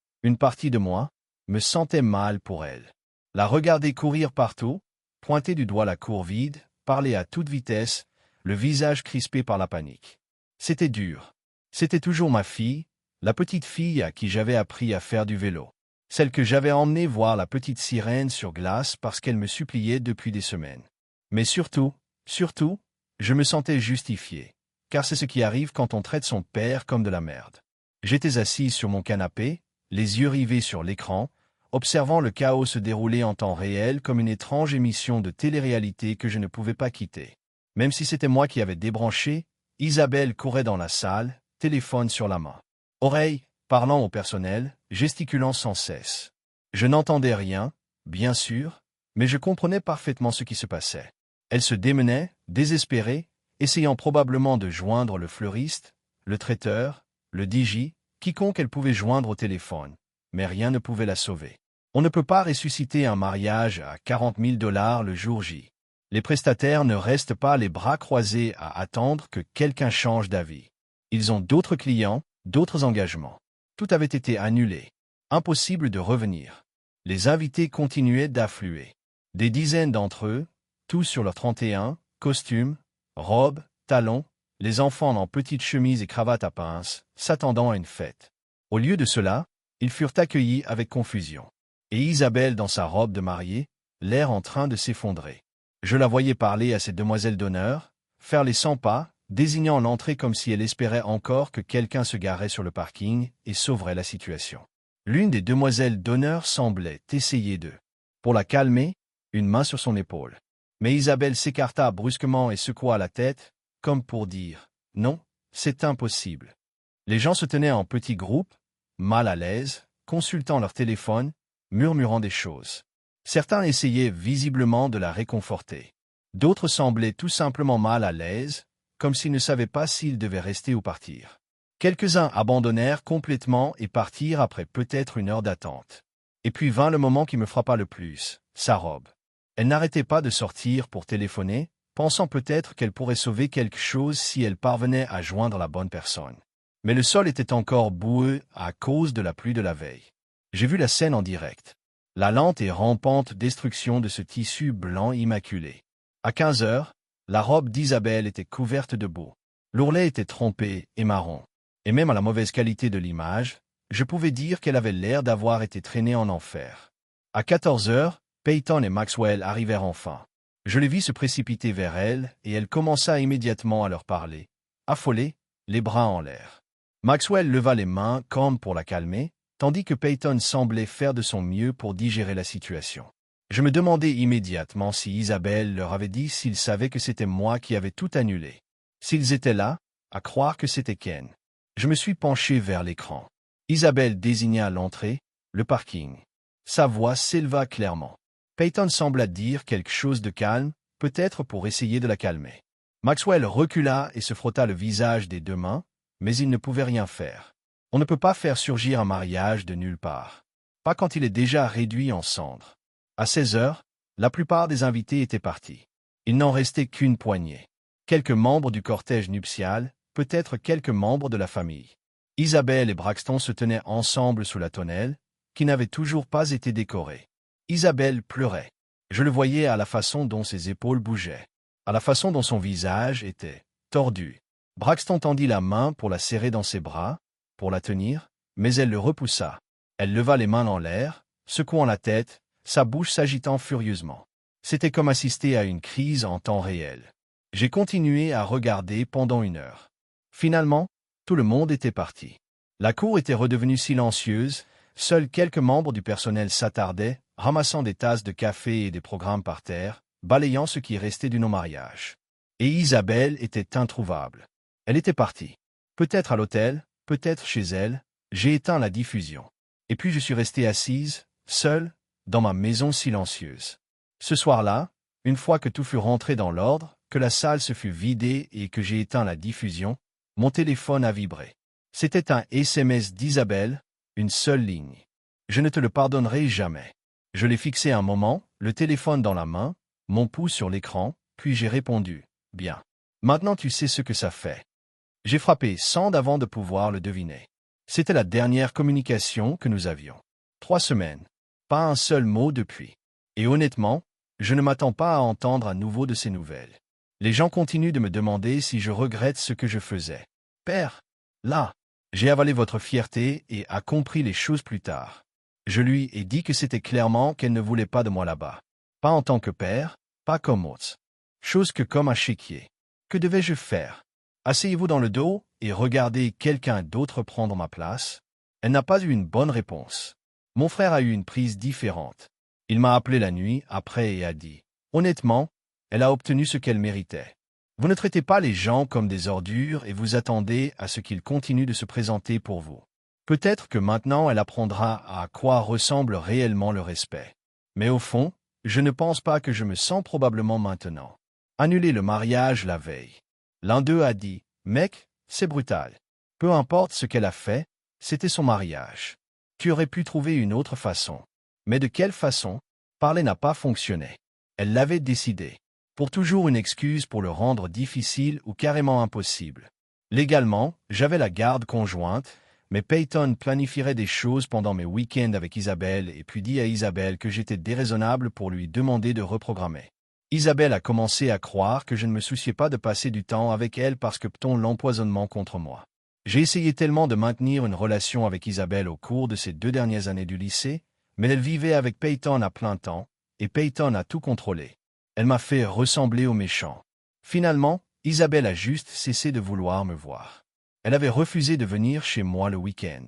me sentait mal pour elle. La regarder courir partout, pointer du doigt la cour vide, parler à toute vitesse, le visage crispé par la panique. C'était dur. C'était toujours ma fille, la petite fille à qui j'avais appris à faire du vélo. Celle que j'avais emmenée voir la petite sirène sur glace parce qu'elle me suppliait depuis des semaines. Mais surtout, je me sentais justifié, car c'est ce qui arrive quand on traite son père comme de la merde. J'étais assis sur mon canapé, les yeux rivés sur l'écran, observant le chaos se dérouler en temps réel comme une étrange émission de télé-réalité que je ne pouvais pas quitter. Même si c'était moi qui avais débranché, Isabelle courait dans la salle, téléphone sur la main. Oreille, parlant au personnel, gesticulant sans cesse. Je n'entendais rien, bien sûr, mais je comprenais parfaitement ce qui se passait. Elle se démenait, désespérée, essayant probablement de joindre le fleuriste, le traiteur, le DJ, quiconque elle pouvait joindre au téléphone, mais rien ne pouvait la sauver. On ne peut pas ressusciter un mariage à 40 000 $ le jour J. Les prestataires ne restent pas les bras croisés à attendre que quelqu'un change d'avis. Ils ont d'autres clients, d'autres engagements. Tout avait été annulé. Impossible de revenir. Les invités continuaient d'affluer. Des dizaines d'entre eux, tous sur leurs 31, costumes, robes, talons, les enfants en petites chemises et cravates à pinces, s'attendant à une fête. Au lieu de cela, ils furent accueillis avec confusion. Et Isabelle dans sa robe de mariée, l'air en train de s'effondrer. Je la voyais parler à ses demoiselles d'honneur, faire les 100 pas, désignant l'entrée comme si elle espérait encore que quelqu'un se garait sur le parking et sauverait la situation. L'une des demoiselles d'honneur semblait essayer pour la calmer, une main sur son épaule. Mais Isabelle s'écarta brusquement et secoua la tête, comme pour dire « Non, c'est impossible ». Les gens se tenaient en petits groupes, mal à l'aise, consultant leur téléphone, murmurant des choses. Certains essayaient visiblement de la réconforter. D'autres semblaient tout simplement mal à l'aise, comme s'ils ne savaient pas s'ils devaient rester ou partir. Quelques-uns abandonnèrent complètement et partirent après peut-être une heure d'attente. Et puis vint le moment qui me frappa le plus, sa robe. Elle n'arrêtait pas de sortir pour téléphoner, pensant peut-être qu'elle pourrait sauver quelque chose si elle parvenait à joindre la bonne personne. Mais le sol était encore boueux à cause de la pluie de la veille. J'ai vu la scène en direct. La lente et rampante destruction de ce tissu blanc immaculé. À 15 heures, la robe d'Isabelle était couverte de boue. L'ourlet était trempé et marron. Et même à la mauvaise qualité de l'image, je pouvais dire qu'elle avait l'air d'avoir été traînée en enfer. À 14 heures, Peyton et Maxwell arrivèrent enfin. Je les vis se précipiter vers elle et elle commença immédiatement à leur parler, affolée, les bras en l'air. Maxwell leva les mains comme pour la calmer, tandis que Peyton semblait faire de son mieux pour digérer la situation. Je me demandais immédiatement si Isabelle leur avait dit s'ils savaient que c'était moi qui avais tout annulé. S'ils étaient là, à croire que c'était Ken. Je me suis penché vers l'écran. Isabelle désigna l'entrée, le parking. Sa voix s'éleva clairement. Peyton sembla dire quelque chose de calme, peut-être pour essayer de la calmer. Maxwell recula et se frotta le visage des deux mains, mais il ne pouvait rien faire. On ne peut pas faire surgir un mariage de nulle part. Pas quand il est déjà réduit en cendres. À 16 heures, la plupart des invités étaient partis. Il n'en restait qu'une poignée. Quelques membres du cortège nuptial, peut-être quelques membres de la famille. Isabelle et Braxton se tenaient ensemble sous la tonnelle, qui n'avait toujours pas été décorée. Isabelle pleurait. Je le voyais à la façon dont ses épaules bougeaient, à la façon dont son visage était tordu. Braxton tendit la main pour la serrer dans ses bras, pour la tenir, mais elle le repoussa. Elle leva les mains en l'air, secouant la tête, sa bouche s'agitant furieusement. C'était comme assister à une crise en temps réel. J'ai continué à regarder pendant une heure. Finalement, tout le monde était parti. La cour était redevenue silencieuse, seuls quelques membres du personnel s'attardaient, ramassant des tasses de café et des programmes par terre, balayant ce qui restait du non-mariage. Et Isabelle était introuvable. Elle était partie. Peut-être à l'hôtel, peut-être chez elle, j'ai éteint la diffusion. Et puis je suis resté assise, seule, dans ma maison silencieuse. Ce soir-là, une fois que tout fut rentré dans l'ordre, que la salle se fut vidée et que j'ai éteint la diffusion, mon téléphone a vibré. C'était un SMS d'Isabelle, une seule ligne. Je ne te le pardonnerai jamais. Je l'ai fixé un moment, le téléphone dans la main, mon pouce sur l'écran, puis j'ai répondu « Bien. Maintenant tu sais ce que ça fait. » J'ai frappé send avant de pouvoir le deviner. C'était la dernière communication que nous avions. 3 semaines. Pas un seul mot depuis. Et honnêtement, je ne m'attends pas à entendre à nouveau de ces nouvelles. Les gens continuent de me demander si je regrette ce que je faisais. Père, là, j'ai avalé votre fierté et a compris les choses plus tard. Je lui ai dit que c'était clairement qu'elle ne voulait pas de moi là-bas. Pas en tant que père, pas comme hôte. Chose que comme un chéquier. Que devais-je faire? Asseyez-vous dans le dos et regardez quelqu'un d'autre prendre ma place. Elle n'a pas eu une bonne réponse. Mon frère a eu une prise différente. Il m'a appelé la nuit après et a dit « Honnêtement, elle a obtenu ce qu'elle méritait. Vous ne traitez pas les gens comme des ordures et vous attendez à ce qu'ils continuent de se présenter pour vous. Peut-être que maintenant elle apprendra à quoi ressemble réellement le respect. Mais au fond, je ne pense pas que je me sens probablement maintenant. Annuler le mariage la veille. » L'un d'eux a dit « Mec, c'est brutal. Peu importe ce qu'elle a fait, c'était son mariage. Tu aurais pu trouver une autre façon. » Mais de quelle façon? Parler n'a pas fonctionné. Elle l'avait décidé. Pour toujours une excuse pour le rendre difficile ou carrément impossible. Légalement, j'avais la garde conjointe, mais Peyton planifierait des choses pendant mes week-ends avec Isabelle et puis dit à Isabelle que j'étais déraisonnable pour lui demander de reprogrammer. Isabelle a commencé à croire que je ne me souciais pas de passer du temps avec elle parce que pton l'empoisonnement contre moi. J'ai essayé tellement de maintenir une relation avec Isabelle au cours de ces 2 dernières années du lycée, mais elle vivait avec Peyton à plein temps, et Peyton a tout contrôlé. Elle m'a fait ressembler au méchant. Finalement, Isabelle a juste cessé de vouloir me voir. Elle avait refusé de venir chez moi le week-end.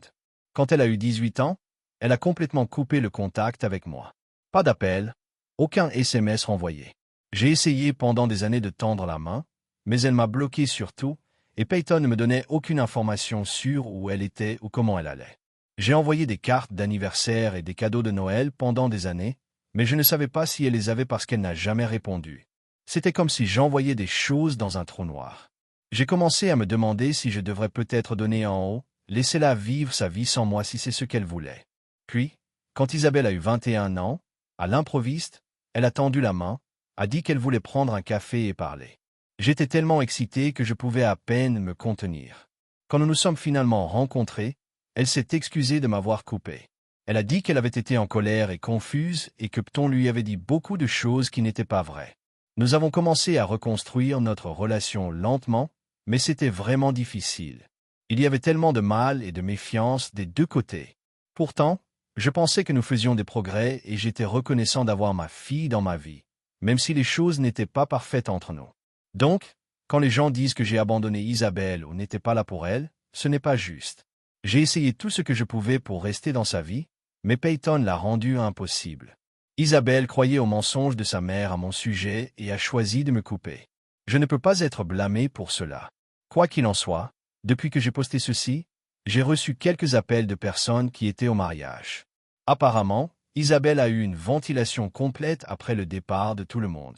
Quand elle a eu 18 ans, elle a complètement coupé le contact avec moi. Pas d'appel, aucun SMS renvoyé. J'ai essayé pendant des années de tendre la main, mais elle m'a bloqué sur tout, et Peyton ne me donnait aucune information sur où elle était ou comment elle allait. J'ai envoyé des cartes d'anniversaire et des cadeaux de Noël pendant des années, mais je ne savais pas si elle les avait parce qu'elle n'a jamais répondu. C'était comme si j'envoyais des choses dans un trou noir. J'ai commencé à me demander si je devrais peut-être donner en haut, laisser-la vivre sa vie sans moi si c'est ce qu'elle voulait. Puis, quand Isabelle a eu 21 ans, à l'improviste, elle a tendu la main, a dit qu'elle voulait prendre un café et parler. J'étais tellement excité que je pouvais à peine me contenir. Quand nous nous sommes finalement rencontrés, elle s'est excusée de m'avoir coupé. Elle a dit qu'elle avait été en colère et confuse et que Pton lui avait dit beaucoup de choses qui n'étaient pas vraies. Nous avons commencé à reconstruire notre relation lentement, mais c'était vraiment difficile. Il y avait tellement de mal et de méfiance des deux côtés. Pourtant, je pensais que nous faisions des progrès et j'étais reconnaissant d'avoir ma fille dans ma vie, même si les choses n'étaient pas parfaites entre nous. Donc, quand les gens disent que j'ai abandonné Isabelle ou n'étais pas là pour elle, ce n'est pas juste. J'ai essayé tout ce que je pouvais pour rester dans sa vie, mais Peyton l'a rendu impossible. Isabelle croyait aux mensonges de sa mère à mon sujet et a choisi de me couper. Je ne peux pas être blâmé pour cela. Quoi qu'il en soit, depuis que j'ai posté ceci, j'ai reçu quelques appels de personnes qui étaient au mariage. Apparemment, Isabelle a eu une ventilation complète après le départ de tout le monde.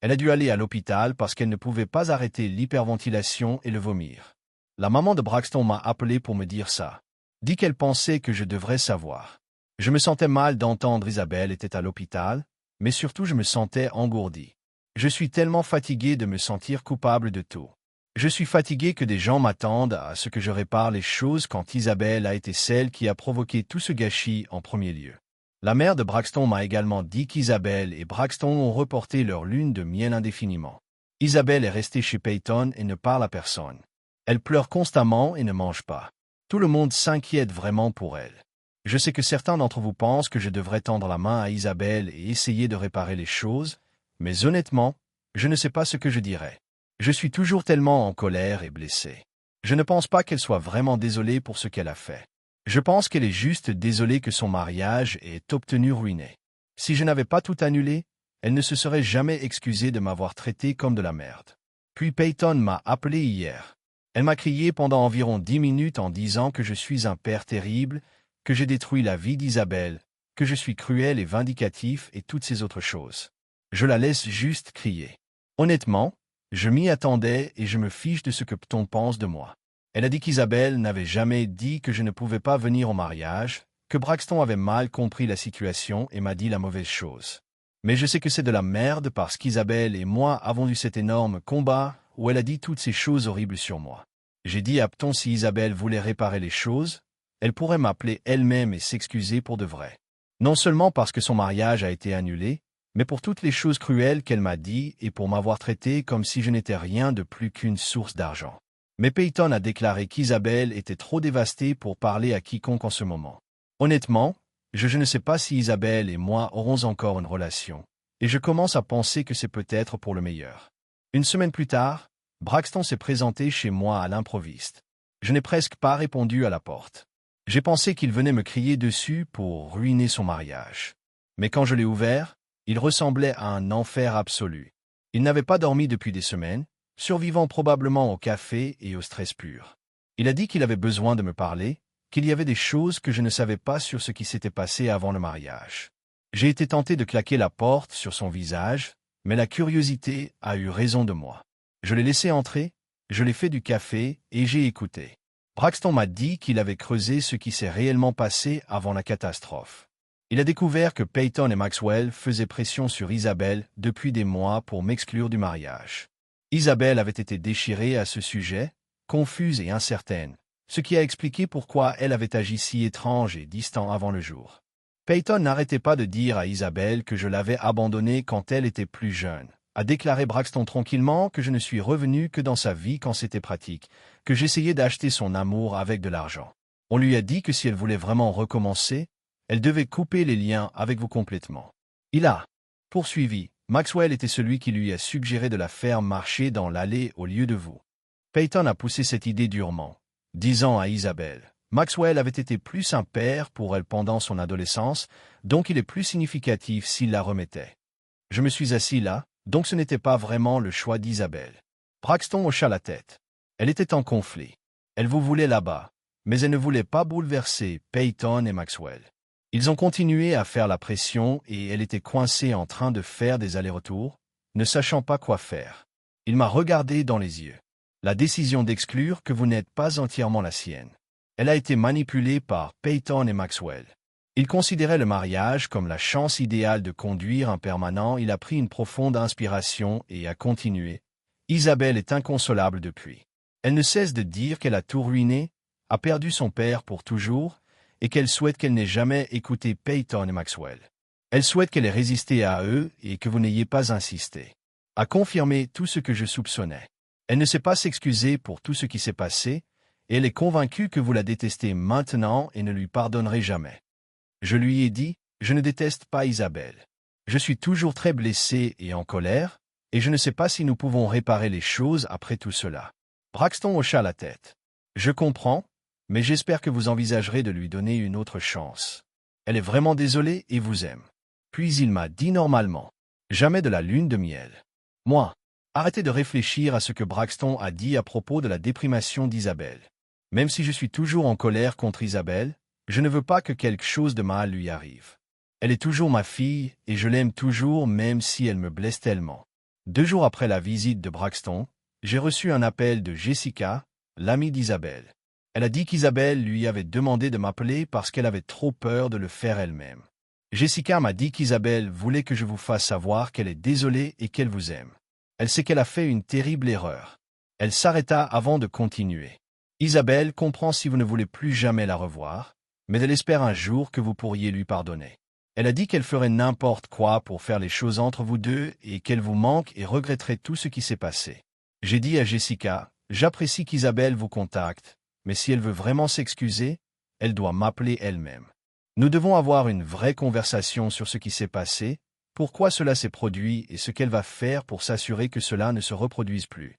Elle a dû aller à l'hôpital parce qu'elle ne pouvait pas arrêter l'hyperventilation et le vomir. La maman de Braxton m'a appelé pour me dire ça. Dit qu'elle pensait que je devrais savoir. Je me sentais mal d'entendre Isabelle était à l'hôpital, mais surtout je me sentais engourdi. Je suis tellement fatigué de me sentir coupable de tout. Je suis fatigué que des gens m'attendent à ce que je répare les choses quand Isabelle a été celle qui a provoqué tout ce gâchis en premier lieu. La mère de Braxton m'a également dit qu'Isabelle et Braxton ont reporté leur lune de miel indéfiniment. Isabelle est restée chez Peyton et ne parle à personne. Elle pleure constamment et ne mange pas. Tout le monde s'inquiète vraiment pour elle. Je sais que certains d'entre vous pensent que je devrais tendre la main à Isabelle et essayer de réparer les choses, mais honnêtement, je ne sais pas ce que je dirais. Je suis toujours tellement en colère et blessé. Je ne pense pas qu'elle soit vraiment désolée pour ce qu'elle a fait. Je pense qu'elle est juste désolée que son mariage ait obtenu ruiné. Si je n'avais pas tout annulé, elle ne se serait jamais excusée de m'avoir traité comme de la merde. Puis Peyton m'a appelé hier. Elle m'a crié pendant environ 10 minutes en disant que je suis un père terrible, que j'ai détruit la vie d'Isabelle, que je suis cruel et vindicatif et toutes ces autres choses. Je la laisse juste crier. Honnêtement, je m'y attendais et je me fiche de ce que Pton pense de moi. Elle a dit qu'Isabelle n'avait jamais dit que je ne pouvais pas venir au mariage, que Braxton avait mal compris la situation et m'a dit la mauvaise chose. Mais je sais que c'est de la merde parce qu'Isabelle et moi avons eu cet énorme combat où elle a dit toutes ces choses horribles sur moi. J'ai dit à Pton si Isabelle voulait réparer les choses, elle pourrait m'appeler elle-même et s'excuser pour de vrai. Non seulement parce que son mariage a été annulé, mais pour toutes les choses cruelles qu'elle m'a dit et pour m'avoir traité comme si je n'étais rien de plus qu'une source d'argent. Mais Peyton a déclaré qu'Isabelle était trop dévastée pour parler à quiconque en ce moment. Honnêtement, je ne sais pas si Isabelle et moi aurons encore une relation, et je commence à penser que c'est peut-être pour le meilleur. Une semaine plus tard, Braxton s'est présenté chez moi à l'improviste. Je n'ai presque pas répondu à la porte. J'ai pensé qu'il venait me crier dessus pour ruiner son mariage. Mais quand je l'ai ouvert, il ressemblait à un enfer absolu. Il n'avait pas dormi depuis des semaines, survivant probablement au café et au stress pur. Il a dit qu'il avait besoin de me parler, qu'il y avait des choses que je ne savais pas sur ce qui s'était passé avant le mariage. J'ai été tenté de claquer la porte sur son visage, mais la curiosité a eu raison de moi. Je l'ai laissé entrer, je l'ai fait du café et j'ai écouté. Braxton m'a dit qu'il avait creusé ce qui s'est réellement passé avant la catastrophe. Il a découvert que Peyton et Maxwell faisaient pression sur Isabelle depuis des mois pour m'exclure du mariage. Isabelle avait été déchirée à ce sujet, confuse et incertaine, ce qui a expliqué pourquoi elle avait agi si étrange et distant avant le jour. Peyton n'arrêtait pas de dire à Isabelle que je l'avais abandonnée quand elle était plus jeune, a déclaré Braxton tranquillement que je ne suis revenu que dans sa vie quand c'était pratique, que j'essayais d'acheter son amour avec de l'argent. On lui a dit que si elle voulait vraiment recommencer, elle devait couper les liens avec vous complètement. Il a poursuivi, Maxwell était celui qui lui a suggéré de la faire marcher dans l'allée au lieu de vous. Peyton a poussé cette idée durement, disant à Isabelle, Maxwell avait été plus un père pour elle pendant son adolescence, donc il est plus significatif s'il la remettait. Je me suis assis là, donc ce n'était pas vraiment le choix d'Isabelle. Braxton hocha la tête. Elle était en conflit. Elle vous voulait là-bas, mais elle ne voulait pas bouleverser Peyton et Maxwell. Ils ont continué à faire la pression et elle était coincée en train de faire des allers-retours, ne sachant pas quoi faire. Il m'a regardé dans les yeux. La décision d'exclure que vous n'êtes pas entièrement la sienne. Elle a été manipulée par Peyton et Maxwell. Il considérait le mariage comme la chance idéale de conduire un permanent. Il a pris une profonde inspiration et a continué. Isabelle est inconsolable depuis. Elle ne cesse de dire qu'elle a tout ruiné, a perdu son père pour toujours, et qu'elle souhaite qu'elle n'ait jamais écouté Peyton et Maxwell. Elle souhaite qu'elle ait résisté à eux et que vous n'ayez pas insisté. A confirmé tout ce que je soupçonnais. Elle ne sait pas s'excuser pour tout ce qui s'est passé, et elle est convaincue que vous la détestez maintenant et ne lui pardonnerez jamais. Je lui ai dit, je ne déteste pas Isabelle. Je suis toujours très blessé et en colère, et je ne sais pas si nous pouvons réparer les choses après tout cela. Braxton hocha la tête. Je comprends, mais j'espère que vous envisagerez de lui donner une autre chance. Elle est vraiment désolée et vous aime. Puis il m'a dit normalement. Jamais de la lune de miel. Moi. Arrêtez de réfléchir à ce que Braxton a dit à propos de la déprimation d'Isabelle. Même si je suis toujours en colère contre Isabelle, je ne veux pas que quelque chose de mal lui arrive. Elle est toujours ma fille et je l'aime toujours même si elle me blesse tellement. 2 jours après la visite de Braxton, j'ai reçu un appel de Jessica, l'amie d'Isabelle. Elle a dit qu'Isabelle lui avait demandé de m'appeler parce qu'elle avait trop peur de le faire elle-même. Jessica m'a dit qu'Isabelle voulait que je vous fasse savoir qu'elle est désolée et qu'elle vous aime. Elle sait qu'elle a fait une terrible erreur. Elle s'arrêta avant de continuer. Isabelle comprend si vous ne voulez plus jamais la revoir, mais elle espère un jour que vous pourriez lui pardonner. Elle a dit qu'elle ferait n'importe quoi pour faire les choses entre vous deux et qu'elle vous manque et regretterait tout ce qui s'est passé. J'ai dit à Jessica, j'apprécie qu'Isabelle vous contacte, mais si elle veut vraiment s'excuser, elle doit m'appeler elle-même. Nous devons avoir une vraie conversation sur ce qui s'est passé, pourquoi cela s'est produit et ce qu'elle va faire pour s'assurer que cela ne se reproduise plus.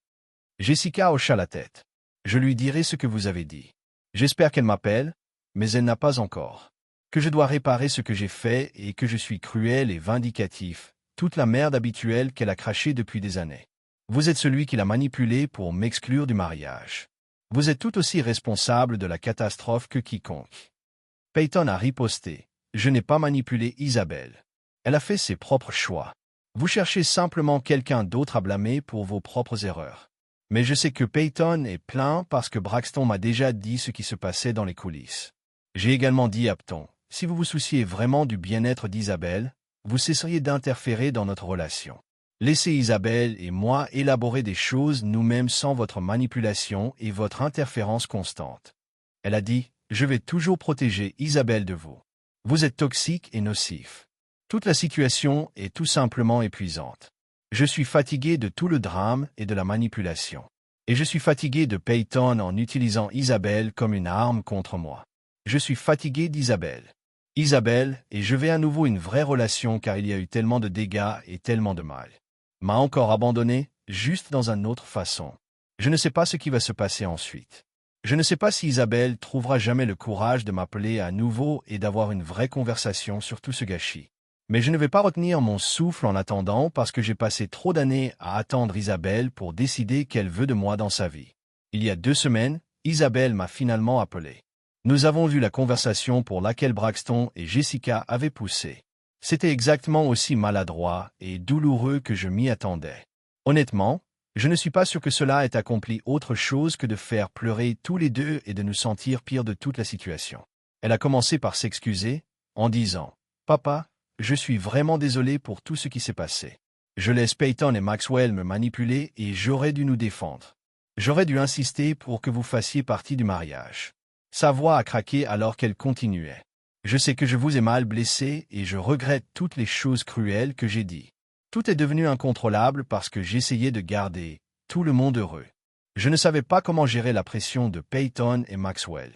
Jessica hocha la tête. Je lui dirai ce que vous avez dit. J'espère qu'elle m'appelle, mais elle n'a pas encore. Que je dois réparer ce que j'ai fait et que je suis cruel et vindicatif, toute la merde habituelle qu'elle a crachée depuis des années. Vous êtes celui qui l'a manipulée pour m'exclure du mariage. Vous êtes tout aussi responsable de la catastrophe que quiconque. Peyton a riposté. Je n'ai pas manipulé Isabelle. Elle a fait ses propres choix. Vous cherchez simplement quelqu'un d'autre à blâmer pour vos propres erreurs. Mais je sais que Peyton est plein parce que Braxton m'a déjà dit ce qui se passait dans les coulisses. J'ai également dit à Peyton, si vous vous souciez vraiment du bien-être d'Isabelle, vous cesseriez d'interférer dans notre relation. Laissez Isabelle et moi élaborer des choses nous-mêmes sans votre manipulation et votre interférence constante. Elle a dit, je vais toujours protéger Isabelle de vous. Vous êtes toxique et nocif. Toute la situation est tout simplement épuisante. Je suis fatigué de tout le drame et de la manipulation. Et je suis fatigué de Peyton en utilisant Isabelle comme une arme contre moi. Je suis fatigué d'Isabelle. Isabelle, et je vais à nouveau une vraie relation car il y a eu tellement de dégâts et tellement de mal. M'a encore abandonné, juste dans une autre façon. Je ne sais pas ce qui va se passer ensuite. Je ne sais pas si Isabelle trouvera jamais le courage de m'appeler à nouveau et d'avoir une vraie conversation sur tout ce gâchis. Mais je ne vais pas retenir mon souffle en attendant parce que j'ai passé trop d'années à attendre Isabelle pour décider qu'elle veut de moi dans sa vie. Il y a 2 semaines, Isabelle m'a finalement appelé. Nous avons vu la conversation pour laquelle Braxton et Jessica avaient poussé. C'était exactement aussi maladroit et douloureux que je m'y attendais. Honnêtement, je ne suis pas sûr que cela ait accompli autre chose que de faire pleurer tous les deux et de nous sentir pire de toute la situation. Elle a commencé par s'excuser, en disant « Papa, je suis vraiment désolé pour tout ce qui s'est passé. Je laisse Peyton et Maxwell me manipuler et j'aurais dû nous défendre. J'aurais dû insister pour que vous fassiez partie du mariage. » Sa voix a craqué alors qu'elle continuait. « Je sais que je vous ai mal blessé et je regrette toutes les choses cruelles que j'ai dites. Tout est devenu incontrôlable parce que j'essayais de garder tout le monde heureux. Je ne savais pas comment gérer la pression de Peyton et Maxwell.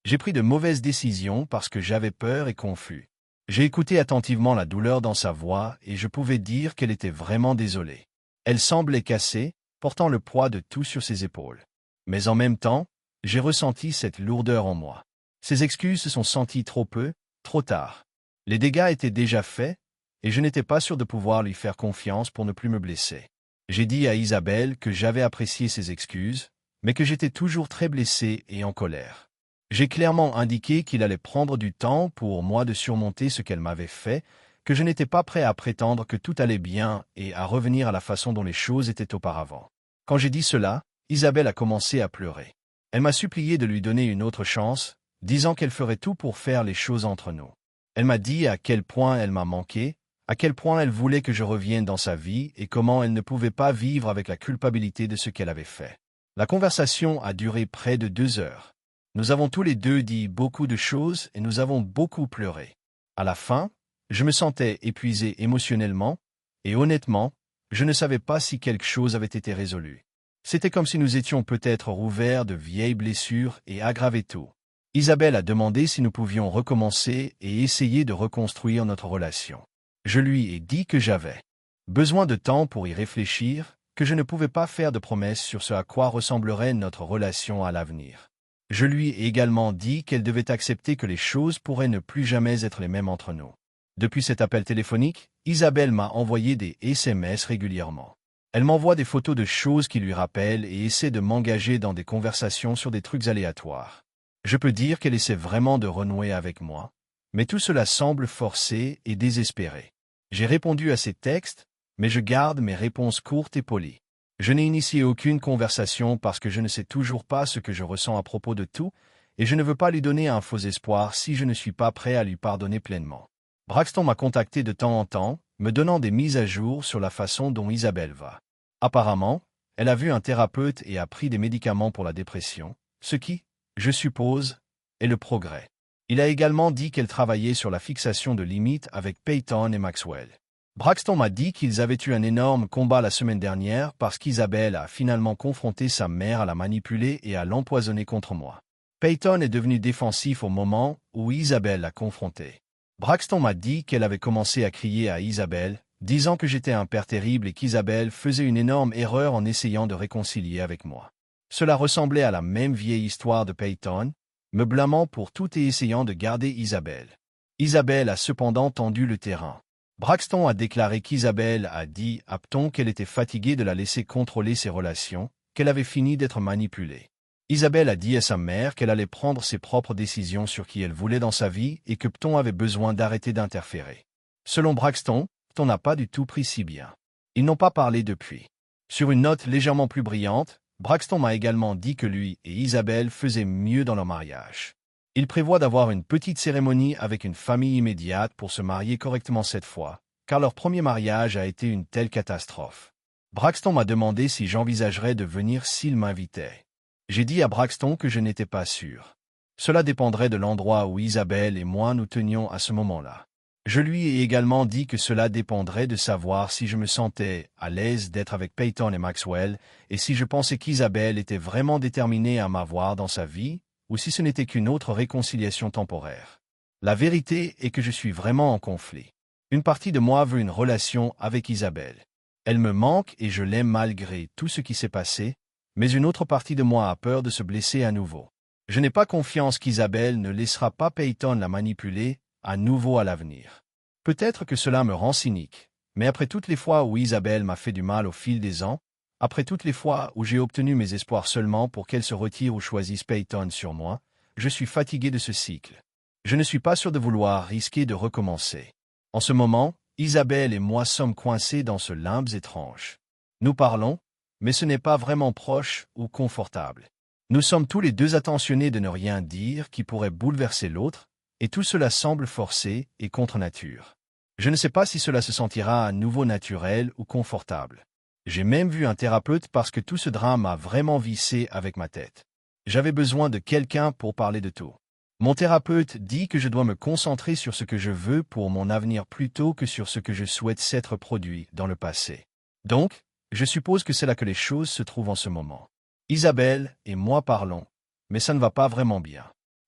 J'ai pris de mauvaises décisions parce que j'avais peur et confus. J'ai écouté attentivement la douleur dans sa voix et je pouvais dire qu'elle était vraiment désolée. Elle semblait cassée, portant le poids de tout sur ses épaules. Mais en même temps, j'ai ressenti cette lourdeur en moi. Ses excuses se sont senties trop peu, trop tard. Les dégâts étaient déjà faits, et je n'étais pas sûr de pouvoir lui faire confiance pour ne plus me blesser. J'ai dit à Isabelle que j'avais apprécié ses excuses, mais que j'étais toujours très blessé et en colère. J'ai clairement indiqué qu'il allait prendre du temps pour moi de surmonter ce qu'elle m'avait fait, que je n'étais pas prêt à prétendre que tout allait bien et à revenir à la façon dont les choses étaient auparavant. Quand j'ai dit cela, Isabelle a commencé à pleurer. Elle m'a supplié de lui donner une autre chance, disant qu'elle ferait tout pour faire les choses entre nous. Elle m'a dit à quel point elle m'a manqué, à quel point elle voulait que je revienne dans sa vie et comment elle ne pouvait pas vivre avec la culpabilité de ce qu'elle avait fait. La conversation a duré près de 2 heures. Nous avons tous les deux dit beaucoup de choses et nous avons beaucoup pleuré. À la fin, je me sentais épuisé émotionnellement, et honnêtement, je ne savais pas si quelque chose avait été résolu. C'était comme si nous étions peut-être rouverts de vieilles blessures et aggravé tout. Isabelle a demandé si nous pouvions recommencer et essayer de reconstruire notre relation. Je lui ai dit que j'avais besoin de temps pour y réfléchir, que je ne pouvais pas faire de promesses sur ce à quoi ressemblerait notre relation à l'avenir. Je lui ai également dit qu'elle devait accepter que les choses pourraient ne plus jamais être les mêmes entre nous. Depuis cet appel téléphonique, Isabelle m'a envoyé des SMS régulièrement. Elle m'envoie des photos de choses qui lui rappellent et essaie de m'engager dans des conversations sur des trucs aléatoires. Je peux dire qu'elle essaie vraiment de renouer avec moi, mais tout cela semble forcé et désespéré. J'ai répondu à ses textes, mais je garde mes réponses courtes et polies. Je n'ai initié aucune conversation parce que je ne sais toujours pas ce que je ressens à propos de tout, et je ne veux pas lui donner un faux espoir si je ne suis pas prêt à lui pardonner pleinement. Braxton m'a contacté de temps en temps, me donnant des mises à jour sur la façon dont Isabelle va. Apparemment, elle a vu un thérapeute et a pris des médicaments pour la dépression, ce qui, je suppose, est le progrès. Il a également dit qu'elle travaillait sur la fixation de limites avec Peyton et Maxwell. Braxton m'a dit qu'ils avaient eu un énorme combat la semaine dernière parce qu'Isabelle a finalement confronté sa mère à la manipuler et à l'empoisonner contre moi. Peyton est devenu défensif au moment où Isabelle l'a confronté. Braxton m'a dit qu'elle avait commencé à crier à Isabelle, disant que j'étais un père terrible et qu'Isabelle faisait une énorme erreur en essayant de réconcilier avec moi. Cela ressemblait à la même vieille histoire de Peyton, me blâmant pour tout et essayant de garder Isabelle. Isabelle a cependant tendu le terrain. Braxton a déclaré qu'Isabelle a dit à Peyton qu'elle était fatiguée de la laisser contrôler ses relations, qu'elle avait fini d'être manipulée. Isabelle a dit à sa mère qu'elle allait prendre ses propres décisions sur qui elle voulait dans sa vie et que Peyton avait besoin d'arrêter d'interférer. Selon Braxton, Peyton n'a pas du tout pris si bien. Ils n'ont pas parlé depuis. Sur une note légèrement plus brillante, Braxton m'a également dit que lui et Isabelle faisaient mieux dans leur mariage. Il prévoit d'avoir une petite cérémonie avec une famille immédiate pour se marier correctement cette fois, car leur premier mariage a été une telle catastrophe. Braxton m'a demandé si j'envisagerais de venir s'il m'invitait. J'ai dit à Braxton que je n'étais pas sûr. Cela dépendrait de l'endroit où Isabelle et moi nous tenions à ce moment-là. Je lui ai également dit que cela dépendrait de savoir si je me sentais à l'aise d'être avec Peyton et Maxwell et si je pensais qu'Isabelle était vraiment déterminée à m'avoir dans sa vie ou si ce n'était qu'une autre réconciliation temporaire. La vérité est que je suis vraiment en conflit. Une partie de moi veut une relation avec Isabelle. Elle me manque et je l'aime malgré tout ce qui s'est passé, mais une autre partie de moi a peur de se blesser à nouveau. Je n'ai pas confiance qu'Isabelle ne laissera pas Peyton la manipuler à nouveau à l'avenir. Peut-être que cela me rend cynique, mais après toutes les fois où Isabelle m'a fait du mal au fil des ans, après toutes les fois où j'ai obtenu mes espoirs seulement pour qu'elle se retire ou choisisse Peyton sur moi, je suis fatigué de ce cycle. Je ne suis pas sûr de vouloir risquer de recommencer. En ce moment, Isabelle et moi sommes coincés dans ce limbe étrange. Nous parlons, mais ce n'est pas vraiment proche ou confortable. Nous sommes tous les deux attentionnés de ne rien dire qui pourrait bouleverser l'autre, et tout cela semble forcé et contre nature. Je ne sais pas si cela se sentira à nouveau naturel ou confortable. J'ai même vu un thérapeute parce que tout ce drame a vraiment vissé avec ma tête. J'avais besoin de quelqu'un pour parler de tout. Mon thérapeute dit que je dois me concentrer sur ce que je veux pour mon avenir plutôt que sur ce que je souhaite s'être produit dans le passé. Donc, je suppose que c'est là que les choses se trouvent en ce moment. Isabelle et moi parlons, mais ça ne va pas vraiment bien.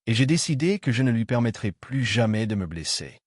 Et j'ai décidé que je ne lui permettrai plus jamais de me blesser.